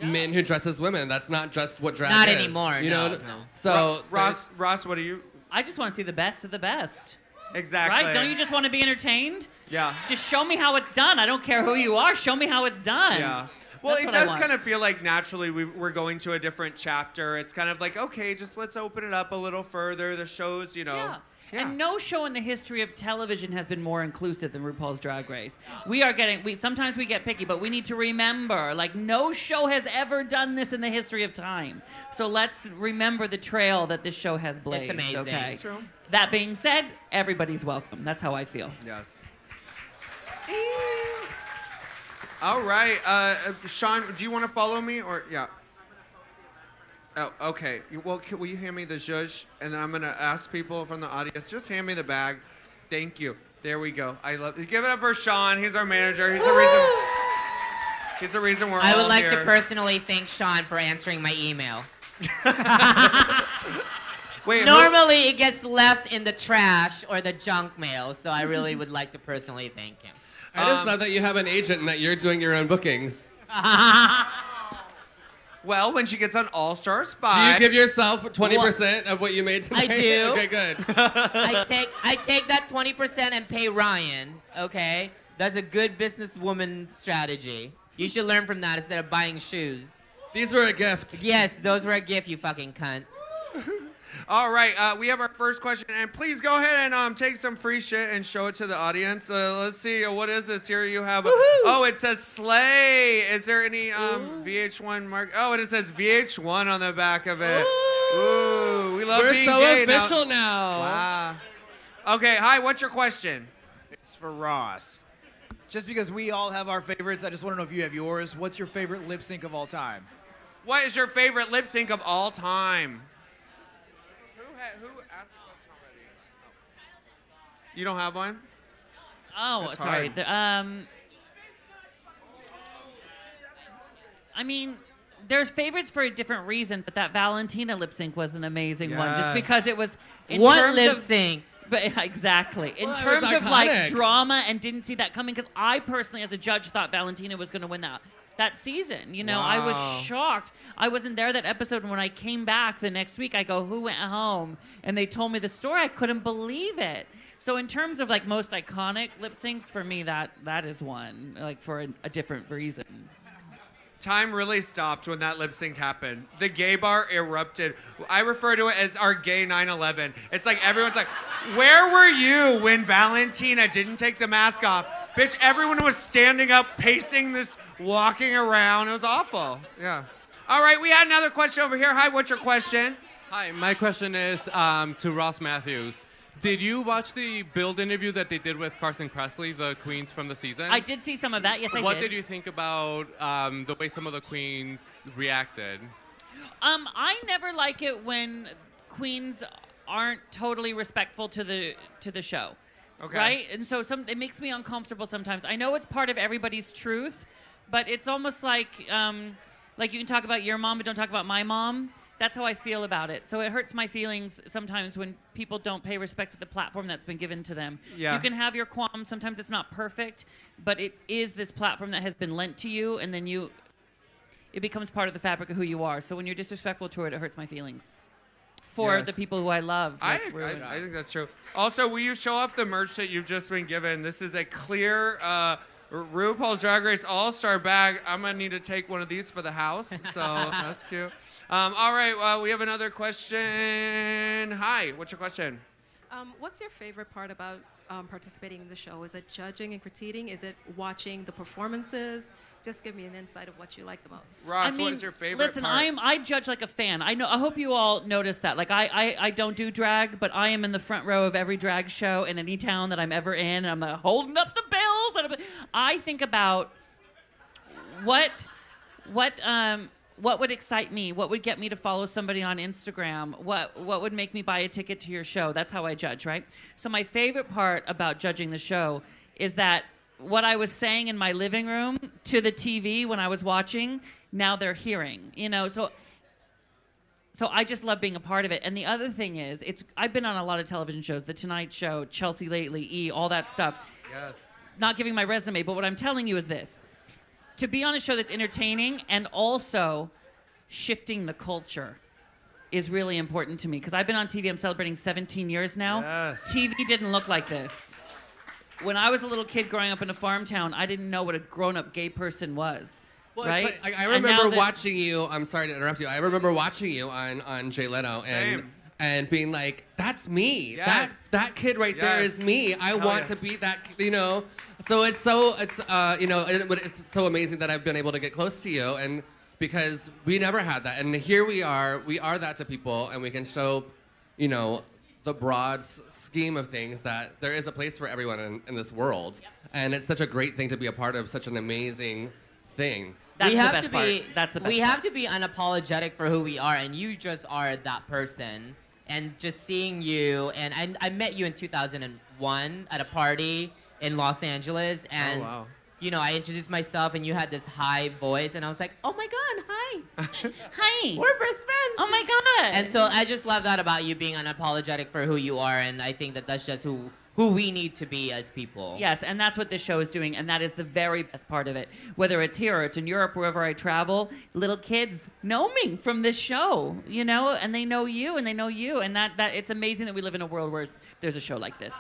men who dress as women. That's not just what drag
Not
is.
anymore,
You
no,
know?
no.
So
Ross, what do you?
I just want to see the best of the best.
Exactly.
Right? Don't you just want to be entertained?
Yeah.
Just show me how it's done. I don't care who you are. Show me how it's done.
Yeah. Well,
That's
it
what I
does
want.
kind of feel like naturally we're going to a different chapter. It's kind of like, okay, just let's open it up a little further. The shows, you know.
Yeah.
Yeah.
And no show in the history of television has been more inclusive than RuPaul's Drag Race. Sometimes we get picky, but we need to remember, like, no show has ever done this in the history of time. So let's remember the trail that this show has blazed.
It's amazing.
Okay.
It's true.
That being said, everybody's welcome. That's how I feel.
Yes. All right, Sean, do you want to follow me or yeah? Oh, okay. Well, will you hand me the zhuzh, and then I'm gonna ask people from the audience. Just hand me the bag. Thank you. There we go. I love. Give it up for Sean. He's our manager. He's the reason. He's the reason we're all
I would like
here.
to personally thank Sean for answering my email.
Wait.
Normally, it gets left in the trash or the junk mail, so I really would like to personally thank him.
I just love that you have an agent and that you're doing your own bookings.
Well, when she gets on All Stars
Do
5.
you give yourself 20% of what you made tonight?
I do.
Okay, good.
I take that 20% and pay Ryan, okay? That's a good businesswoman strategy. You should learn from that instead of buying shoes.
These were a gift.
Yes, those were a gift, you fucking cunt.
All right, we have our first question, and please go ahead and take some free shit and show it to the audience. Let's see, what is this here? You have, oh, it says Slay. Is there any VH1 mark? Oh, and it says VH1 on the back of it. Ooh, we love
We're
being
so
gay
official now.
Wow. Okay, hi, what's your question?
It's for Ross. Just because we all have our favorites, I just want to know if you have yours. What's your favorite lip sync of all time?
What is your favorite lip sync of all time? Who asked the question already? Oh. You don't have one?
Oh,
That's
sorry.
hard.
I mean, there's favorites for a different reason, but that Valentina lip sync was an amazing one, just
Yes.
because it was. In
What
terms
lip
of-
sync?
But exactly. In
Well, it
terms
was
of like
iconic.
drama, and didn't see that coming, because I personally, as a judge, thought Valentina was going to win that season. You know, I was
Wow.
shocked. I wasn't there that episode, and when I came back the next week, I go, "Who went home?" And they told me the story. I couldn't believe it. So in terms of like most iconic lip syncs, for me, that is one, like for a different reason.
Time really stopped when that lip sync happened. The gay bar erupted. I refer to it as our gay 9/11. It's like everyone's like, where were you when Valentina didn't take the mask off? Bitch, everyone was standing up, pacing this, walking around. It was awful. Yeah. All right, we had another question over here. Hi, what's your question?
Hi, my question is to Ross Mathews. Did you watch the Build interview that they did with Carson Kressley, the queens from the season?
I did see some of that. Yes, I did.
What did you think about the way some of the queens reacted?
I never like it when queens aren't totally respectful to the show.
Okay.
Right? And so it makes me uncomfortable sometimes. I know it's part of everybody's truth, but it's almost like you can talk about your mom, but don't talk about my mom. That's how I feel about it. So it hurts my feelings sometimes when people don't pay respect to the platform that's been given to them.
Yeah.
You can have your qualms. Sometimes it's not perfect, but it is this platform that has been lent to you, and then it becomes part of the fabric of who you are. So when you're disrespectful to it, it hurts my feelings. For
Yes.
the people who I love.
I
like,
think that's true. Also, will you show off the merch that you've just been given? This is a clear RuPaul's Drag Race All-Star bag. I'm going to need to take one of these for the house, so that's cute. All right, we have another question. Hi, what's your question?
What's your favorite part about participating in the show? Is it judging and critiquing? Is it watching the performances? Just give me an insight of what you like the most.
Ross,
I mean,
what is your favorite
listen,
part?
I judge like a fan. I hope you all notice that. Like I don't do drag, but I am in the front row of every drag show in any town that I'm ever in, and I'm like, holding up the bills. And I think about what would excite me? What would get me to follow somebody on Instagram? What would make me buy a ticket to your show? That's how I judge, right? So my favorite part about judging the show is that what I was saying in my living room to the TV when I was watching, now they're hearing, you know? So I just love being a part of it. And the other thing is, I've been on a lot of television shows, The Tonight Show, Chelsea Lately, E, all that stuff.
Yes.
Not giving my resume, but what I'm telling you is this. To be on a show that's entertaining and also shifting the culture is really important to me. Because I've been on TV, I'm celebrating 17 years now.
Yes.
TV didn't look like this. When I was a little kid growing up in a farm town, I didn't know what a grown-up gay person was.
Well,
right?
it's like, I
And now
remember
that-
watching you. I'm sorry to interrupt you. I remember watching you on Jay Leno,
Same.
and being like, that's me.
Yes.
That kid right there
Yes.
is me. I
Hell
want
yeah.
to be that, So it's so amazing that I've been able to get close to you, and because we never had that, and here we are that to people, and we can show, the broad scheme of things that there is a place for everyone in this world, and it's such a great thing to be a part of, such an amazing thing.
That's
we
the
have
best
to
part.
be.
That's the best
we
part.
have to be unapologetic for who we are, and you just are that person. And just seeing you, and I met you in 2001 at a party in Los Angeles, and
wow.
I introduced myself, and you had this high voice, and I was like, oh my God, hi,
Hi.
we're best friends.
Oh my God.
And so I just love that about you being unapologetic for who you are, and I think that that's just who we need to be as people.
Yes, and that's what this show is doing, and that is the very best part of it. Whether it's here or it's in Europe, wherever I travel, little kids know me from this show, and they know you, and that it's amazing that we live in a world where there's a show like this.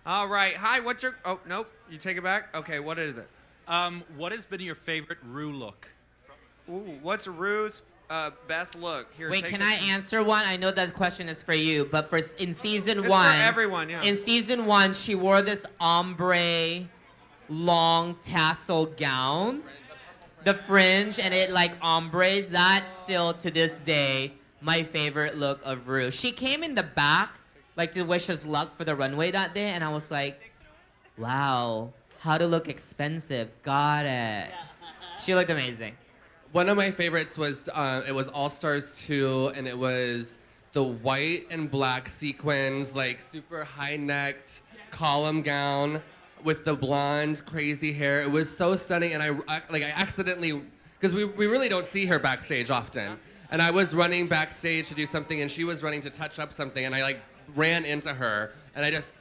All right. Hi, what's your... Oh, nope. You take it back? Okay, what is it?
What has been your favorite Ru look?
Ooh, what's Ru's best look? Here,
Wait,
take
can
it.
I answer one? I know that question is for you, but in season
It's
one...
for everyone, yeah.
In season one, she wore this ombre, long tassel gown. The fringe, and it ombres. That's still, to this day, my favorite look of Ru. She came in the back, to wish us luck for the runway that day, and I was like, wow, how to look expensive. Got it. She looked amazing.
One of my favorites was, it was All Stars 2, and it was the white and black sequins, super high-necked column gown with the blonde, crazy hair. It was so stunning, and I accidentally, because we really don't see her backstage often, and I was running backstage to do something, and she was running to touch up something, and I ran into her, and I just...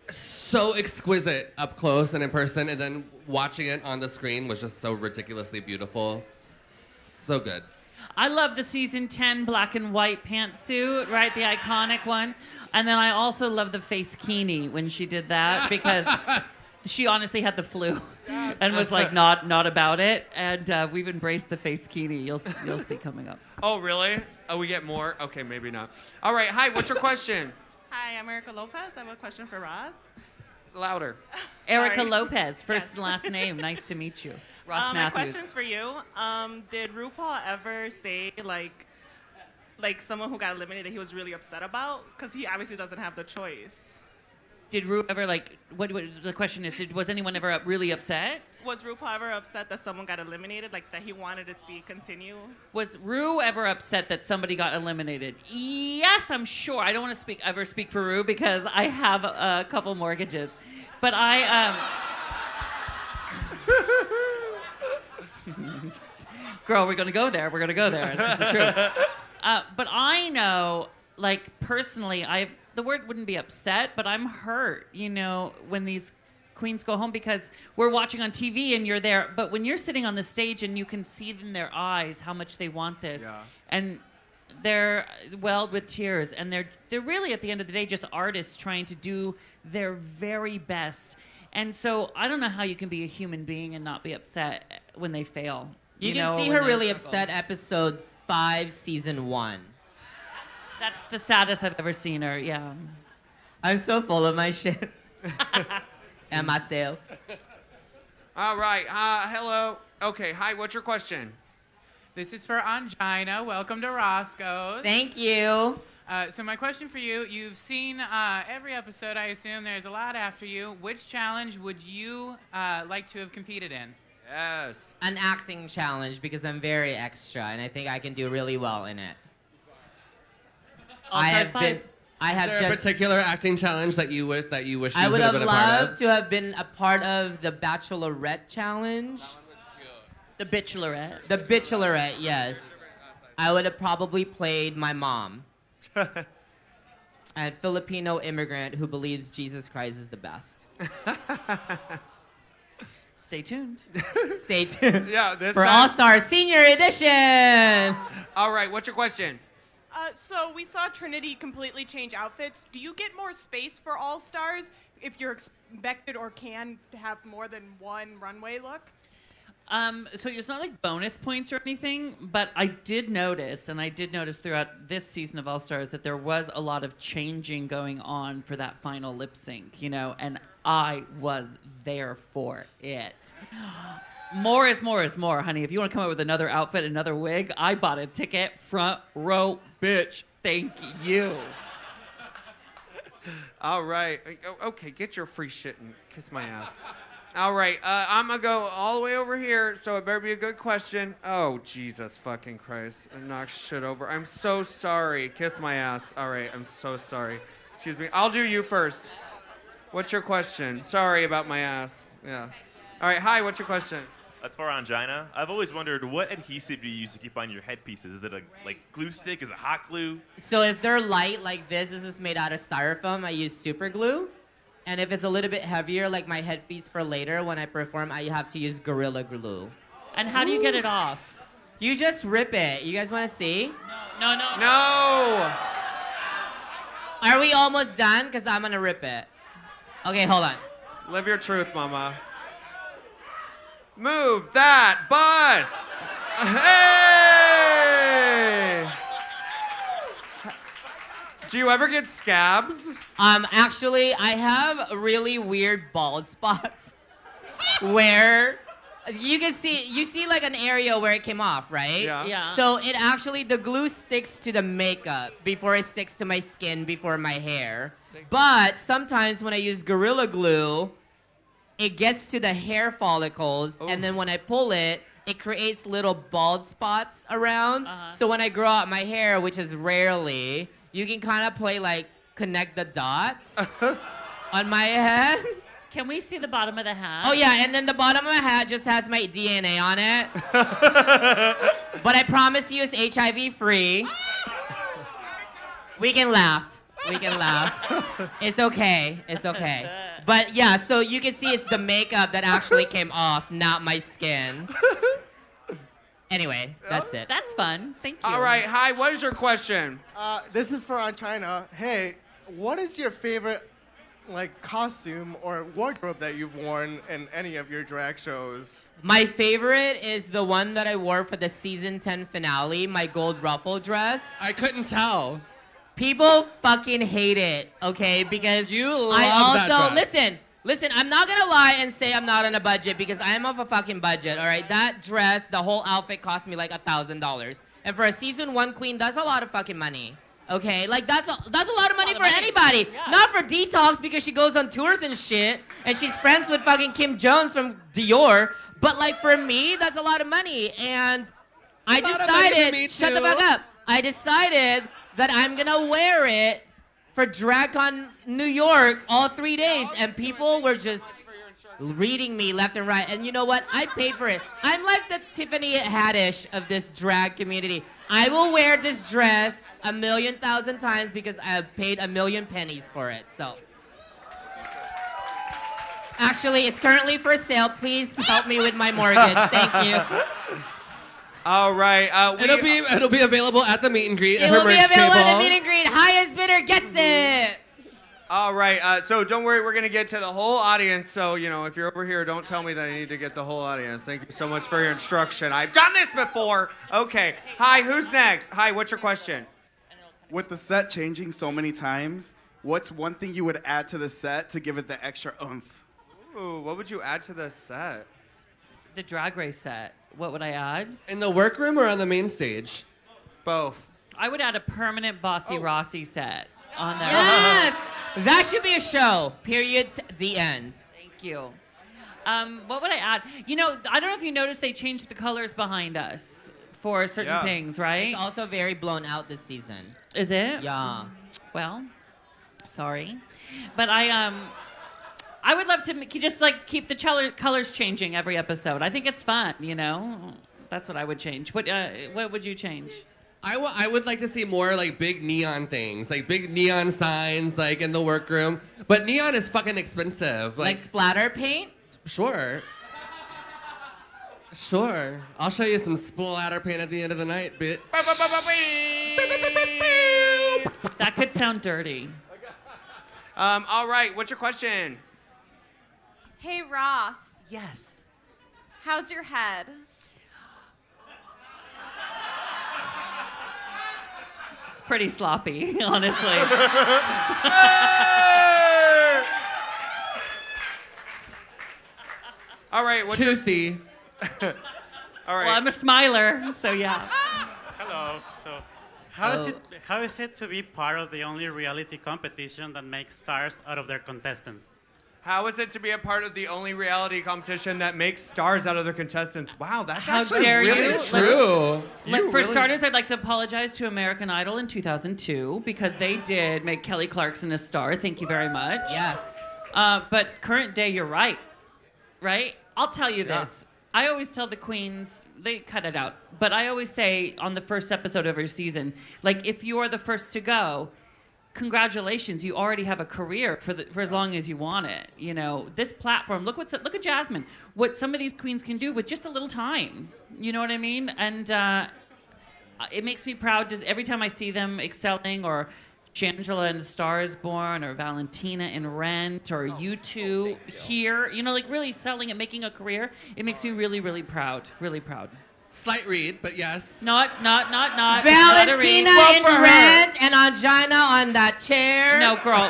so exquisite up close and in person, and then watching it on the screen was just so ridiculously beautiful. So good.
I love the season 10 black and white pantsuit, right? The iconic one. And then I also love the face kini when she did that, because she honestly had the flu and was not about it. And we've embraced the face kini. You'll see coming up.
Oh, really? Oh, we get more? Okay, maybe not. All right. Hi, what's your question?
Hi, I'm Erica Lopez. I have a question for Ross.
Louder.
Erica
Sorry.
Lopez, first and last name. Nice to meet you. Ross
My
Mathews.
question's for you. Did RuPaul ever say, like someone who got eliminated he was really upset about? Because he obviously doesn't have the choice.
Did Ru ever, what the question is, was anyone ever really upset?
Was RuPaul ever upset that someone got eliminated, that he wanted to see continue?
Was Ru ever upset that somebody got eliminated? Yes, I'm sure. I don't want to ever speak for Ru because I have a couple mortgages. But girl, we're going to go there. We're going to go there. This is the truth. But I know, personally, the word wouldn't be upset, but I'm hurt, when these queens go home, because we're watching on TV and you're there. But when you're sitting on the stage and you can see in their eyes how much they want this, and they're welled with tears, and they're really, at the end of the day, just artists trying to do their very best. And so I don't know how you can be a human being and not be upset when they fail.
You can see her really upset episode 5, season 1.
That's the saddest I've ever seen her, yeah.
I'm so full of my shit. And myself.
All right. Hello. Okay. Hi, what's your question?
This is for Ongina. Welcome to Roscoe.
Thank you.
So my question for you, you've seen every episode, I assume there's a lot after you. Which challenge would you like to have competed in?
Yes.
An acting challenge, because I'm very extra, and I think I can do really well in it.
Is there a particular acting challenge that you wish you would have been a part of?
I would have loved to have been a part of the Bachelorette challenge.
That one was cute.
The Bachelorette.
The Bachelorette, yes. I would have probably played my mom. A Filipino immigrant who believes Jesus Christ is the best.
Stay tuned.
Stay tuned.
Yeah, this
for
time-
All-Star Senior Edition.
All right, what's your question?
So we saw Trinity completely change outfits. Do you get more space for All Stars if you're expected or can have more than one runway look?
So it's not like bonus points or anything, but I did notice throughout this season of All Stars that there was a lot of changing going on for that final lip sync, and I was there for it. More is more, honey. If you want to come up with another outfit, another wig, I bought a ticket, front row, bitch. Thank you.
All right. Okay, get your free shit and kiss my ass. All right, I'm going to go all the way over here, so it better be a good question. Oh, Jesus fucking Christ. I knocked shit over. I'm so sorry. Kiss my ass. All right, I'm so sorry. Excuse me. I'll do you first. What's your question? Sorry about my ass. Yeah. All right, hi, what's your question?
That's for Ongina. I've always wondered what adhesive do you use to keep on your headpieces? Is it a glue stick? Is it hot glue?
So if they're light like this is made out of styrofoam, I use super glue. And if it's a little bit heavier, like my headpiece for later, when I perform, I have to use Gorilla Glue.
And how do you get it off?
You just rip it. You guys want to see?
No.
No!
Are we almost done? Because I'm going to rip it. Okay, hold on.
Live your truth, mama. Move that bus! Hey! Do you ever get scabs?
Actually, I have really weird bald spots where you see like an area where it came off, right?
Yeah.
So it actually, the glue sticks to the makeup before it sticks to my skin, before my hair. But sometimes when I use Gorilla Glue, it gets to the hair follicles, and then when I pull it, it creates little bald spots around. So when I grow out my hair, which is rarely, you can kind of play like connect the dots on my head.
Can we see the bottom of the hat?
Oh yeah, and then the bottom of my hat just has my DNA on it. But I promise you it's HIV free. We can laugh. It's okay. But yeah, so you can see it's the makeup that actually came off, not my skin. Anyway, that's it.
That's fun. Thank you.
All right, hi, what is your question?
This is for Ongina. Hey, what is your favorite costume or wardrobe that you've worn in any of your drag shows?
My favorite is the one that I wore for the season 10 finale, my gold ruffle dress.
I couldn't tell.
People fucking hate it, okay? Because
you love
I also
that dress.
Listen, I'm not gonna lie and say I'm not on a budget because I am off a fucking budget, all right? That dress, the whole outfit cost me like $1,000. And for a season 1 queen, that's a lot of fucking money. Okay, that's a lot of money for anybody. Yes. Not for Detox because she goes on tours and shit, and she's friends with fucking Kim Jones from Dior. But for me, that's a lot of money. And I decided, shut the fuck up. I decided that I'm gonna wear it for DragCon New York all 3 days, and people were just reading me left and right. And you know what? I paid for it. I'm like the Tiffany Haddish of this drag community. I will wear this dress 1,000,000 times because I have paid 1,000,000 pennies for it. So, actually, it's currently for sale. Please help me with my mortgage. Thank you.
All right.
It'll be available at the meet and greet.
It will be available at the meet and greet. Highest bidder gets it.
All right. So don't worry. We're going to get to the whole audience. So, if you're over here, don't tell me that I need to get the whole audience. Thank you so much for your instruction. I've done this before. Okay. Hi, who's next? Hi, what's your question?
With the set changing so many times, what's one thing you would add to the set to give it the extra oomph?
Ooh, what would you add to the set?
The Drag Race set. What would I add?
In the workroom or on the main stage?
Both.
I would add a permanent Bossy Rossi set on there.
Yes! That should be a show. Period. The end.
Thank you. What would I add? I don't know if you noticed they changed the colors behind us for certain things, right?
It's also very blown out this season.
Is it?
Yeah.
Well, sorry. But I would love to just keep the colors changing every episode. I think it's fun, That's what I would change. What would you change?
I would like to see more big neon things, big neon signs in the workroom. But neon is fucking expensive.
Like splatter paint?
Sure. I'll show you some splatter paint at the end of the night, bitch.
That could sound dirty.
All right, what's your question?
Hey, Ross.
Yes.
How's your head?
It's pretty sloppy, honestly.
All right, what's
Toothy.
All right.
Well, I'm a smiler, so yeah.
Hello. So, how is it to be part of the only reality competition that makes stars out of their contestants?
How is it to be a part of the only reality competition that makes stars out of their contestants? Wow, that's
How
actually
dare
really
you?
True.
For starters, I'd like to apologize to American Idol in 2002 because they did make Kelly Clarkson a star. Thank you very much.
Yes.
But current day, you're right. Right? I'll tell you this. I always tell the queens, they cut it out, but I always say on the first episode of every season, like, if you are the first to go, congratulations, you already have a career for as long as you want it. You know, this platform, look at Jasmine, what some of these queens can do with just a little time. You know what I mean? And it makes me proud just every time I see them excelling, or Shangela in Star is Born, or Valentina in Rent, or you two here, you know, like really selling and making a career. It makes me really, really proud. Really proud.
Slight read, but yes.
Not.
Valentina in Rent and Ongina on that chair.
No, girl.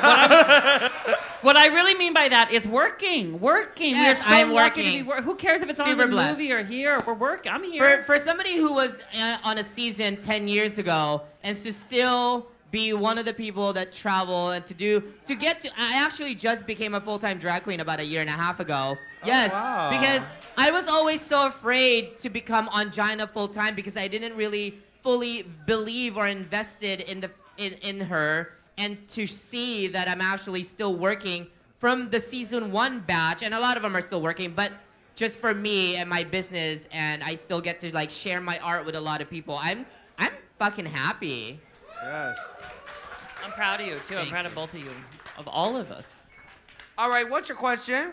What I really mean by that is working.
Yes,
We're so
I'm
lucky to
working.
be who cares if it's on
Super
the
blessed.
movie or here? We're working. I'm here.
For somebody who was on a season 10 years ago and to still be one of the people that travel and I actually just became a full-time drag queen about a year and a half ago. Yes,
wow.
Because I was always so afraid to become Ongina full-time because I didn't really fully believe or invested in her, and to see that I'm actually still working from the season 1 batch, and a lot of them are still working, but just for me and my business, and I still get to like share my art with a lot of people. I'm fucking happy.
Yes.
I'm proud of you too. I'm proud of both of you, of all of us.
All right, what's your question?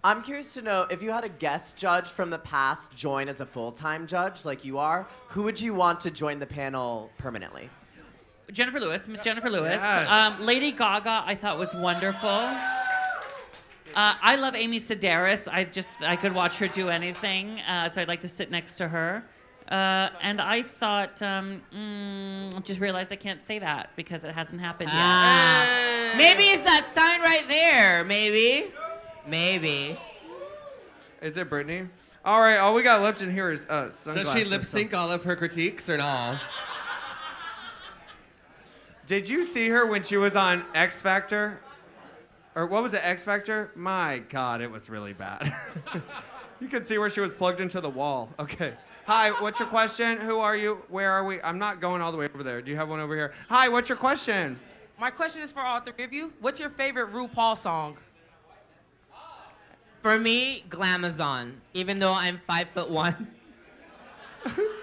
I'm curious to know, if you had a guest judge from the past join as a full-time judge like you are, who would you want to join the panel permanently?
Miss Jennifer Lewis.
Yes.
Lady Gaga, I thought was wonderful. I love Amy Sedaris. I could watch her do anything, so I'd like to sit next to her. And I thought, just realized I can't say that because it hasn't happened yet.
Maybe it's that sign right there. Maybe.
Is it Brittany? All right, all we got left in here is sunglasses.
Does she lip sync all of her critiques or not?
Did you see her when she was on X Factor? Or what was it, X Factor? My God, it was really bad. You could see where she was plugged into the wall. Okay. Hi, what's your question? Who are you? Where are we? I'm not going all the way over there. Do you have one over here? Hi, what's your question?
My question is for all three of you. What's your favorite RuPaul song?
For me, Glamazon. Even though I'm 5'1",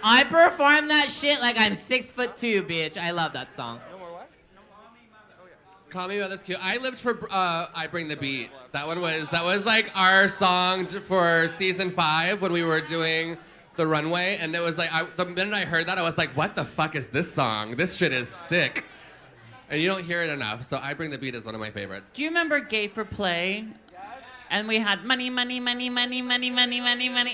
I perform that shit like I'm 6'2", bitch. I love that song.
Call Me By That's Cute. I lived for I Bring the Beat. That was like our song for season 5 when we were doing the runway, and it was like the minute I heard that, I was like, what the fuck is this song? This shit is sick. And you don't hear it enough, so I Bring the Beat is one of my favorites.
Do you remember Gay for Play? And we had money.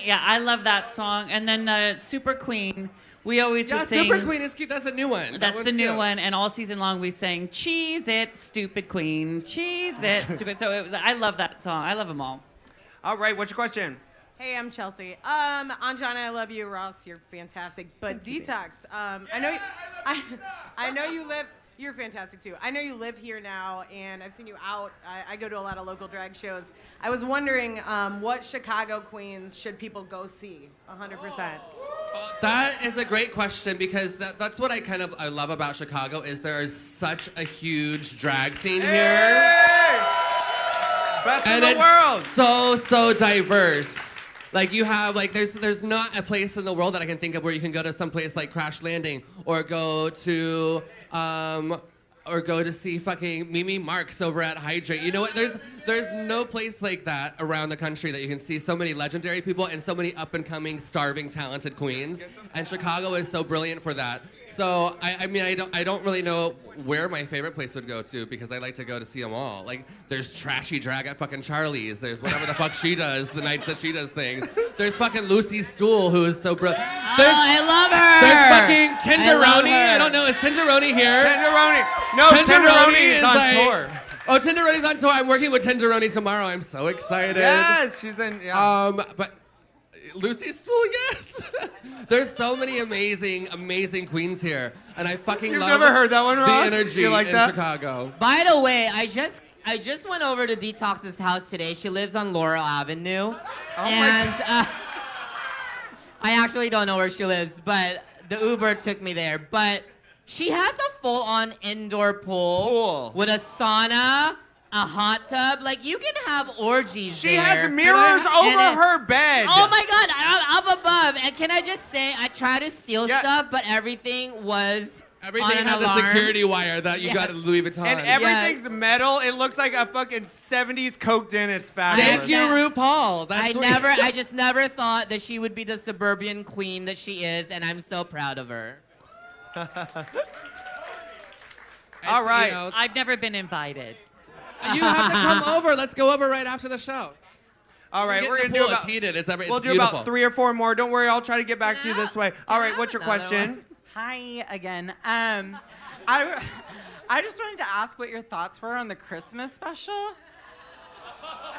Yeah, I love that song. And then Super Queen, we always would sing.
Super Queen is cute. That's a new one.
That's the new one. And all season long we sang, Cheese It, Stupid Queen. Cheese It, Stupid. So I love that song. I love them all.
All right, what's your question?
Hey, I'm Chelsea. Ongina, I love you. Ross, you're fantastic. But Detox, I know you live. You're fantastic too. I know you live here now, and I've seen you out. I go to a lot of local drag shows. I was wondering what Chicago queens should people go see? 100%.
That is a great question, because that's what I love about Chicago is there is such a huge drag scene here.
Best
and
in the world.
So diverse. Like you have there's not a place in the world that I can think of where you can go to some place like Crash Landing or go to see fucking Mimi Marks over at Hydrate. You know what? There's no place like that around the country that you can see so many legendary people and so many up and coming, starving, talented queens. And Chicago is so brilliant for that. So I don't really know where my favorite place would go to, because I like to go to see them all. Like there's trashy drag at fucking Charlie's. There's whatever the fuck she does the nights that she does things. There's fucking Lucy Stool, who is so brilliant.
I love her.
There's fucking
I love
Tenderoni.
her.
I don't know. Is Tenderoni here?
Tenderoni. No, Tenderoni is on tour.
Oh, Tenderoni's on tour. I'm working with Tenderoni tomorrow. I'm so excited.
Yes, she's in. Yeah.
But Lucy Stool, yes. There's so many amazing, amazing queens here, and I fucking
You've
love
never heard that one,
the
Ross?
energy
You like
in
that?
Chicago.
By the way, I just went over to Detox's house today. She lives on Laurel Avenue. I actually don't know where she lives, but the Uber took me there. But she has a full-on indoor pool with a sauna, a hot tub. Like, you can have orgies
She
there.
has mirrors over her bed.
Oh my God, up above. And can I just say, I tried to steal stuff, but everything was
Everything
on an
had the
alarm.
security wire that you got at Louis Vuitton.
And everything's metal. It looks like a fucking 70s coked in. It's fabulous.
Thank you, RuPaul. That's
I just never thought that she would be the suburban queen that she is, and I'm so proud of her.
All right.
You know,
I've never been invited.
you have to come over. Let's go over right after the show.
All right, we're
gonna
gonna do
It's
about.
heated. It's
We'll do
beautiful.
about 3 or 4 more. Don't worry, I'll try to get back to you this way. All right, what's your question?
Hi again. I just wanted to ask what your thoughts were on the Christmas special.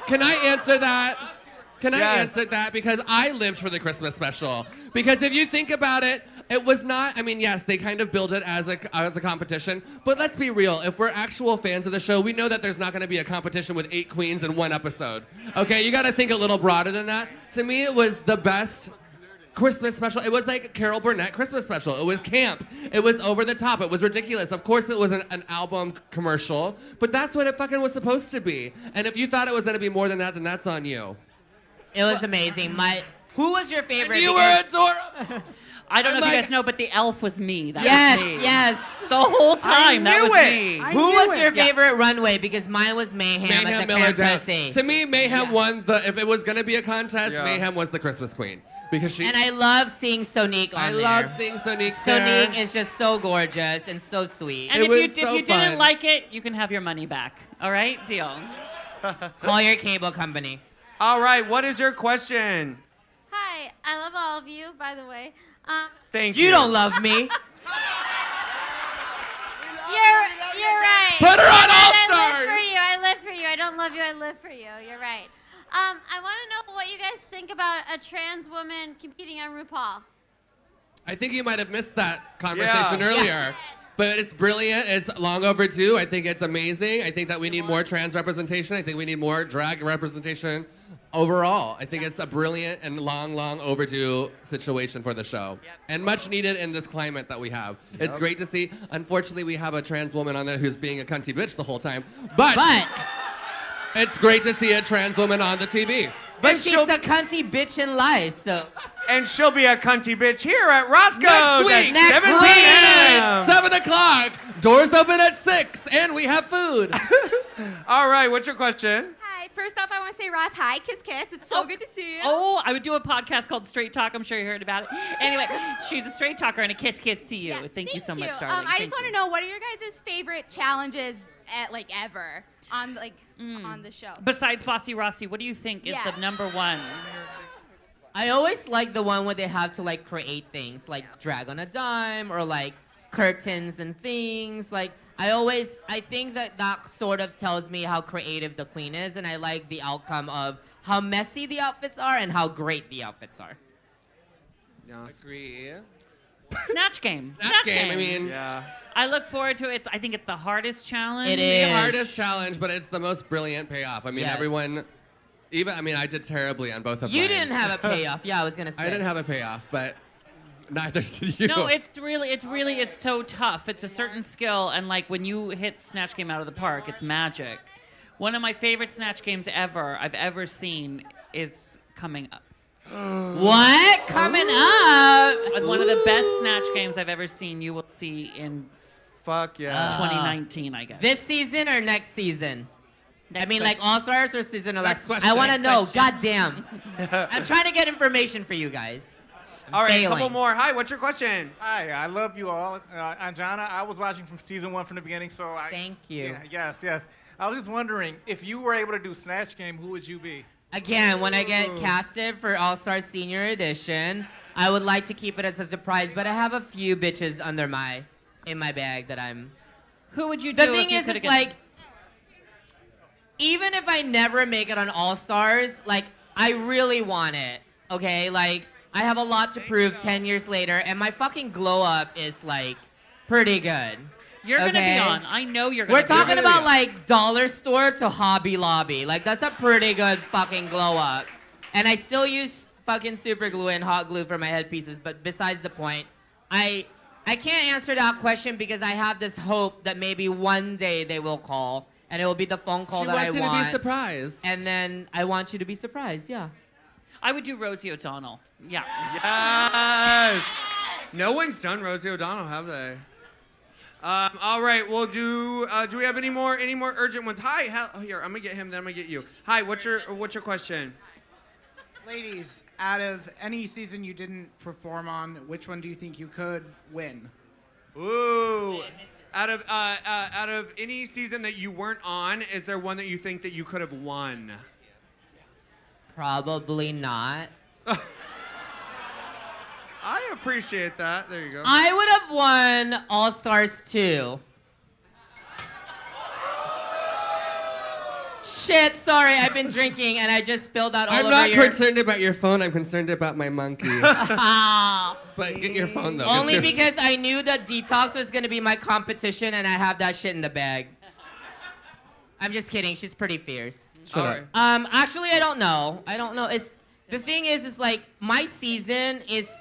Can I answer that? Can I
Yes.
answer that? Because I lived for the Christmas special. Because if you think about it, it was not, I mean, yes, they kind of build it as a competition, but let's be real. If we're actual fans of the show, we know that there's not going to be a competition with 8 queens in 1 episode. Okay, you got to think a little broader than that. To me, it was the best Christmas special. It was like a Carol Burnett Christmas special. It was camp. It was over the top. It was ridiculous. Of course, it was an album commercial, but that's what it fucking was supposed to be. And if you thought it was going to be more than that, then that's on you.
It was amazing. Who was your favorite?
And you were adorable.
I don't know if
like-
you guys know, but the elf was me. That
Yes,
was me.
yes.
The whole time, that was me.
Who was your favorite runway? Because mine was Mayhem as a
Miller
creme
Dance.
pressing.
To me, Mayhem won the. If it was gonna be a contest,
Yeah.
Mayhem was the Christmas queen because she.
And I love seeing Sonique on
I
there.
love seeing Sonique. there.
Sonique is just so gorgeous and so sweet.
And
It
if
was
you
so
didn't
fun.
like it, you can have your money back. All right, deal.
Call your cable company.
All right, what is your question?
Hi, I love all of you, by the way.
Thank you.
You don't love me.
You're right.
Put her on All
I
Stars.
live for you. I live for you. I don't love you. I live for you. You're right. I want to know what you guys think about a trans woman competing on RuPaul.
I think you might have missed that conversation
Yeah.
earlier. But it's brilliant. It's long overdue. I think it's amazing. I think that we need more trans representation. I think we need more drag representation overall. I think it's a brilliant and long, long overdue situation for the show. And much needed in this climate that we have. It's great to see. Unfortunately, we have a trans woman on there who's being a cunty bitch the whole time. But it's great to see a trans woman on the TV.
But she's a cunty bitch in life, so.
And she'll be a cunty bitch here at Roscoe
Next week,
at 7
week
p.m.
at 7 o'clock. Doors open at 6, and we have food.
All right, what's your question?
Hi. First off, I want to say, Ross, hi. Kiss, kiss. It's so good to see you.
Oh, I would do a podcast called Straight Talk. I'm sure you heard about it. Anyway, she's a straight talker and a kiss to you. Thank you so much, darling.
I
Thank
just want to know, what are your guys' favorite challenges ever on on the show?
Besides Bossy Rossi, what do you think is the number one?
I always like the one where they have to like create things, like drag on a dime or like curtains and things. Like I think that sort of tells me how creative the queen is, and I like the outcome of how messy the outfits are and how great the outfits are.
Yeah, agree.
Snatch game.
Snatch game. I mean,
yeah.
I look forward to it. I think it's the hardest challenge.
It
The
is.
hardest challenge, but it's the most brilliant payoff. I mean,
Yes.
everyone. I did terribly on both of
You
mine.
didn't have a payoff. Yeah, I was gonna say.
I didn't have a payoff, but neither did you.
No, it really is so tough. It's a certain skill, and like when you hit Snatch Game out of the park, it's magic. One of my favorite Snatch Games I've ever seen is coming up.
What? Coming up?
One of the best Snatch Games I've ever seen. You will see in
Fuck yeah.
2019, I guess.
This season or next season?
Next
I mean,
question.
like All Stars or season 11?
Next question.
I want to
Next
know.
question.
Goddamn. I'm trying to get information for you guys.
All right, a
Failing.
couple more. Hi, what's your question?
Hi, I love you all. Ongina, I was watching from season 1 from the beginning, so I...
Thank you.
Yeah, yes. I was just wondering, if you were able to do Snatch Game, who would you be?
Again, when I get casted for All Star Senior Edition, I would like to keep it as a surprise, but I have a few bitches in my bag that I'm.
Who would you
The
do?
thing is, it's like, even if I never make it on All Stars, like, I really want it. Okay, like, I have a lot to prove 10 years later, and my fucking glow up is like pretty good.
You're gonna
okay?
be on. I know you're gonna.
We're talking about like dollar store to Hobby Lobby. Like that's a pretty good fucking glow up. And I still use fucking super glue and hot glue for my headpieces. But besides the point, I can't answer that question because I have this hope that maybe one day they will call and it will be the phone call that I want.
She wants you to be surprised.
And then I want you to be surprised. Yeah.
I would do Rosie O'Donnell. Yeah.
Yes. No one's done Rosie O'Donnell, have they? All right, we'll do we have any more urgent ones? Hi, here, I'm gonna get him, then I'm gonna get you. Hi, what's your question?
Ladies, out of any season you didn't perform on, which one do you think you could win?
Ooh. Out of any season that you weren't on, is there one that you think that you could have won?
Probably not.
I appreciate that. There you go.
I would have won All Stars 2. Shit, sorry, I've been drinking and I just spilled out all
I'm
over
not
your...
concerned about your phone. I'm concerned about my monkey. But get your phone though.
Only because I knew that Detox was gonna be my competition and I have that shit in the bag. I'm just kidding. She's pretty fierce.
Shut up.
Actually, I don't know. The thing is like my season is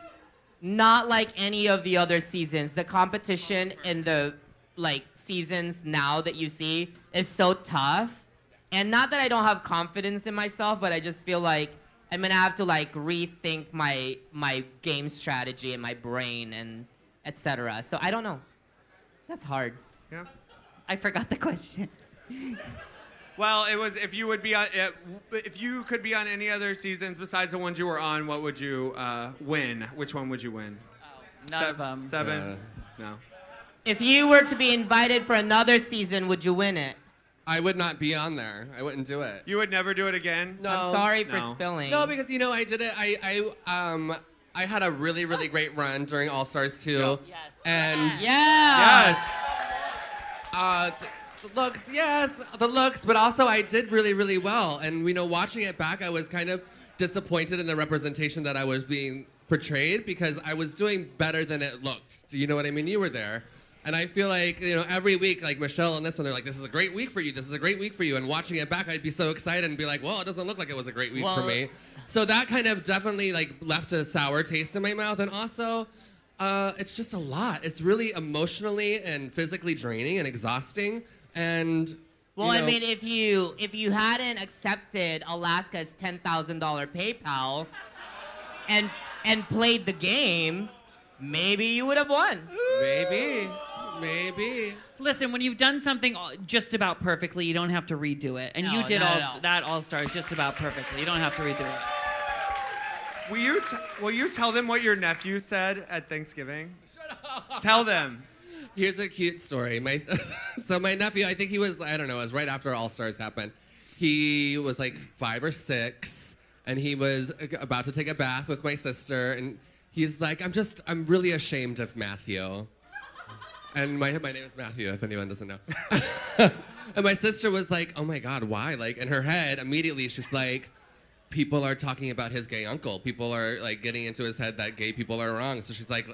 not like any of the other seasons. The competition in the like seasons now that you see is so tough. And not that I don't have confidence in myself, but I just feel like I'm gonna have to like rethink my game strategy and my brain and etc. So I don't know. That's hard.
Yeah.
I forgot the question.
Well, it was if you could be on any other seasons besides the ones you were on, what would you win? Which one would you win?
None of them.
7? No.
If you were to be invited for another season, would you win it?
I would not be on there. I wouldn't do it.
You would never do it again?
No.
I'm sorry for spilling.
No, because you know I did it. I had a really great run during All Stars 2.
Yes.
And
yes.
The looks, but also I did really well. And watching it back, I was kind of disappointed in the representation that I was being portrayed because I was doing better than it looked. Do you know what I mean? You were there. And I feel like, every week, like Michelle and this one, they're like, this is a great week for you. This is a great week for you. And watching it back, I'd be so excited and be like, well, it doesn't look like it was a great week for me. So that kind of definitely like left a sour taste in my mouth. And also, it's just a lot. It's really emotionally and physically draining and exhausting. And
well, I mean, if you hadn't accepted Alaska's $10,000 PayPal and played the game, maybe you would have won.
Maybe.
Listen, when you've done something just about perfectly, you don't have to redo it. And you did that All Stars just about perfectly. You don't have to redo it.
Will you tell them what your nephew said at Thanksgiving? Shut up. Tell them.
Here's a cute story. So my nephew, I think he was, I don't know, it was right after All Stars happened. He was like 5 or 6, and he was about to take a bath with my sister, and he's like, I'm really ashamed of Matthew. And my name is Matthew, if anyone doesn't know. And my sister was like, oh my God, why? Like, in her head, immediately, she's like, people are talking about his gay uncle. People are, like, getting into his head that gay people are wrong. So she's like,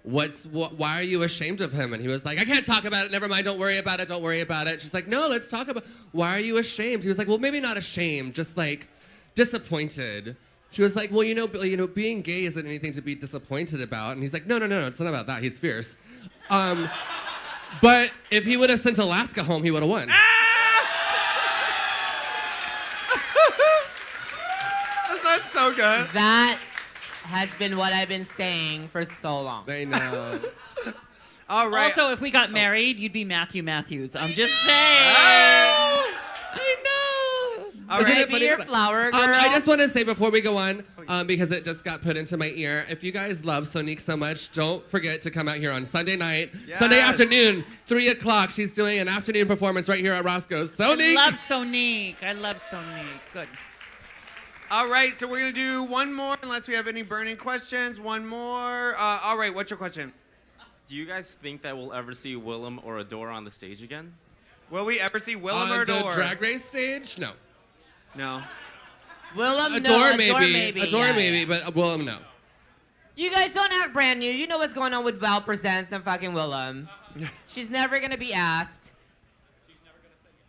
why are you ashamed of him? And he was like, I can't talk about it. Never mind. Don't worry about it. She's like, no, let's talk about why are you ashamed? He was like, well, maybe not ashamed, just, like, disappointed. She was like, well, being gay isn't anything to be disappointed about. And he's like, no, it's not about that. He's fierce. But if he would have sent Alaska home, he would have won.
That's so good.
That has been what I've been saying for so long.
I know.
All right.
Also, if we got married, you'd be Matthew Mathews. I'm just saying.
I know.
All right.
Be your flower girl.
I just want to say before we go on, because it just got put into my ear, if you guys love Sonique so much, don't forget to come out here on Sunday night, Sunday afternoon, 3 o'clock. She's doing an afternoon performance right here at Roscoe's. Sonique.
I love Sonique. Good.
All right, so we're going to do one more, unless we have any burning questions. One more. All right, what's your question?
Do you guys think that we'll ever see Willem or Adora on the stage again?
Will we ever see Willem or
On the
Adore?
Drag Race stage? No.
No.
Willem,
Adore
no.
maybe.
Adore maybe.
Adore
yeah,
maybe,
yeah.
but Willem, no.
You guys don't act brand new. You know what's going on with Val Presents and fucking Willem. She's never gonna be asked.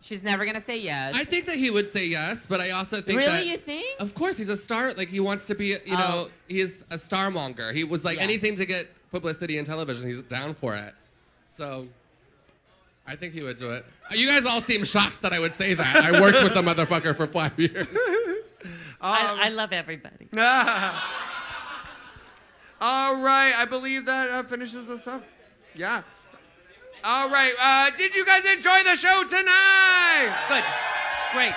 She's never gonna say yes.
I think that he would say yes, but I also think
Really,
that...
you think?
Of course, he's a star. Like, he wants to be, you know, he's a starmonger. He was like,
Yeah.
anything to get publicity and television, he's down for it. So, I think he would do it. You guys all seem shocked that I would say that. I worked with the motherfucker for 5 years.
I love everybody.
All right, I believe that finishes us up. Yeah. All right, did you guys enjoy the show tonight?
Good. Great.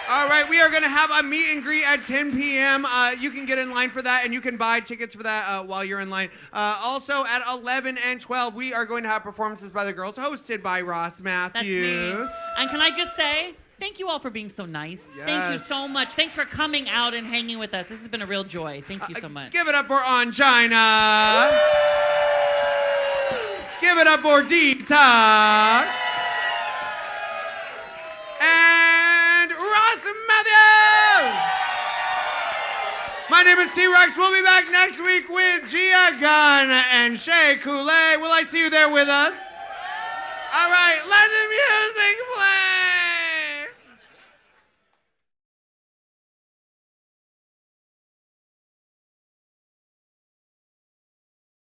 All right, we are going to have a meet and greet at 10 p.m. You can get in line for that, and you can buy tickets for that while you're in line. Also, at 11 and 12, we are going to have performances by the girls, hosted by Ross Mathews.
That's me. And can I just say, thank you all for being so nice.
Yes.
Thank you so much. Thanks for coming out and hanging with us. This has been a real joy. Thank you so much.
Give it up for Ongina. Give it up for Detox. And Ross Mathews. My name is T-Rex. We'll be back next week with Gia Gunn and Shay Coulee. Will I see you there with us? All right, let the music play.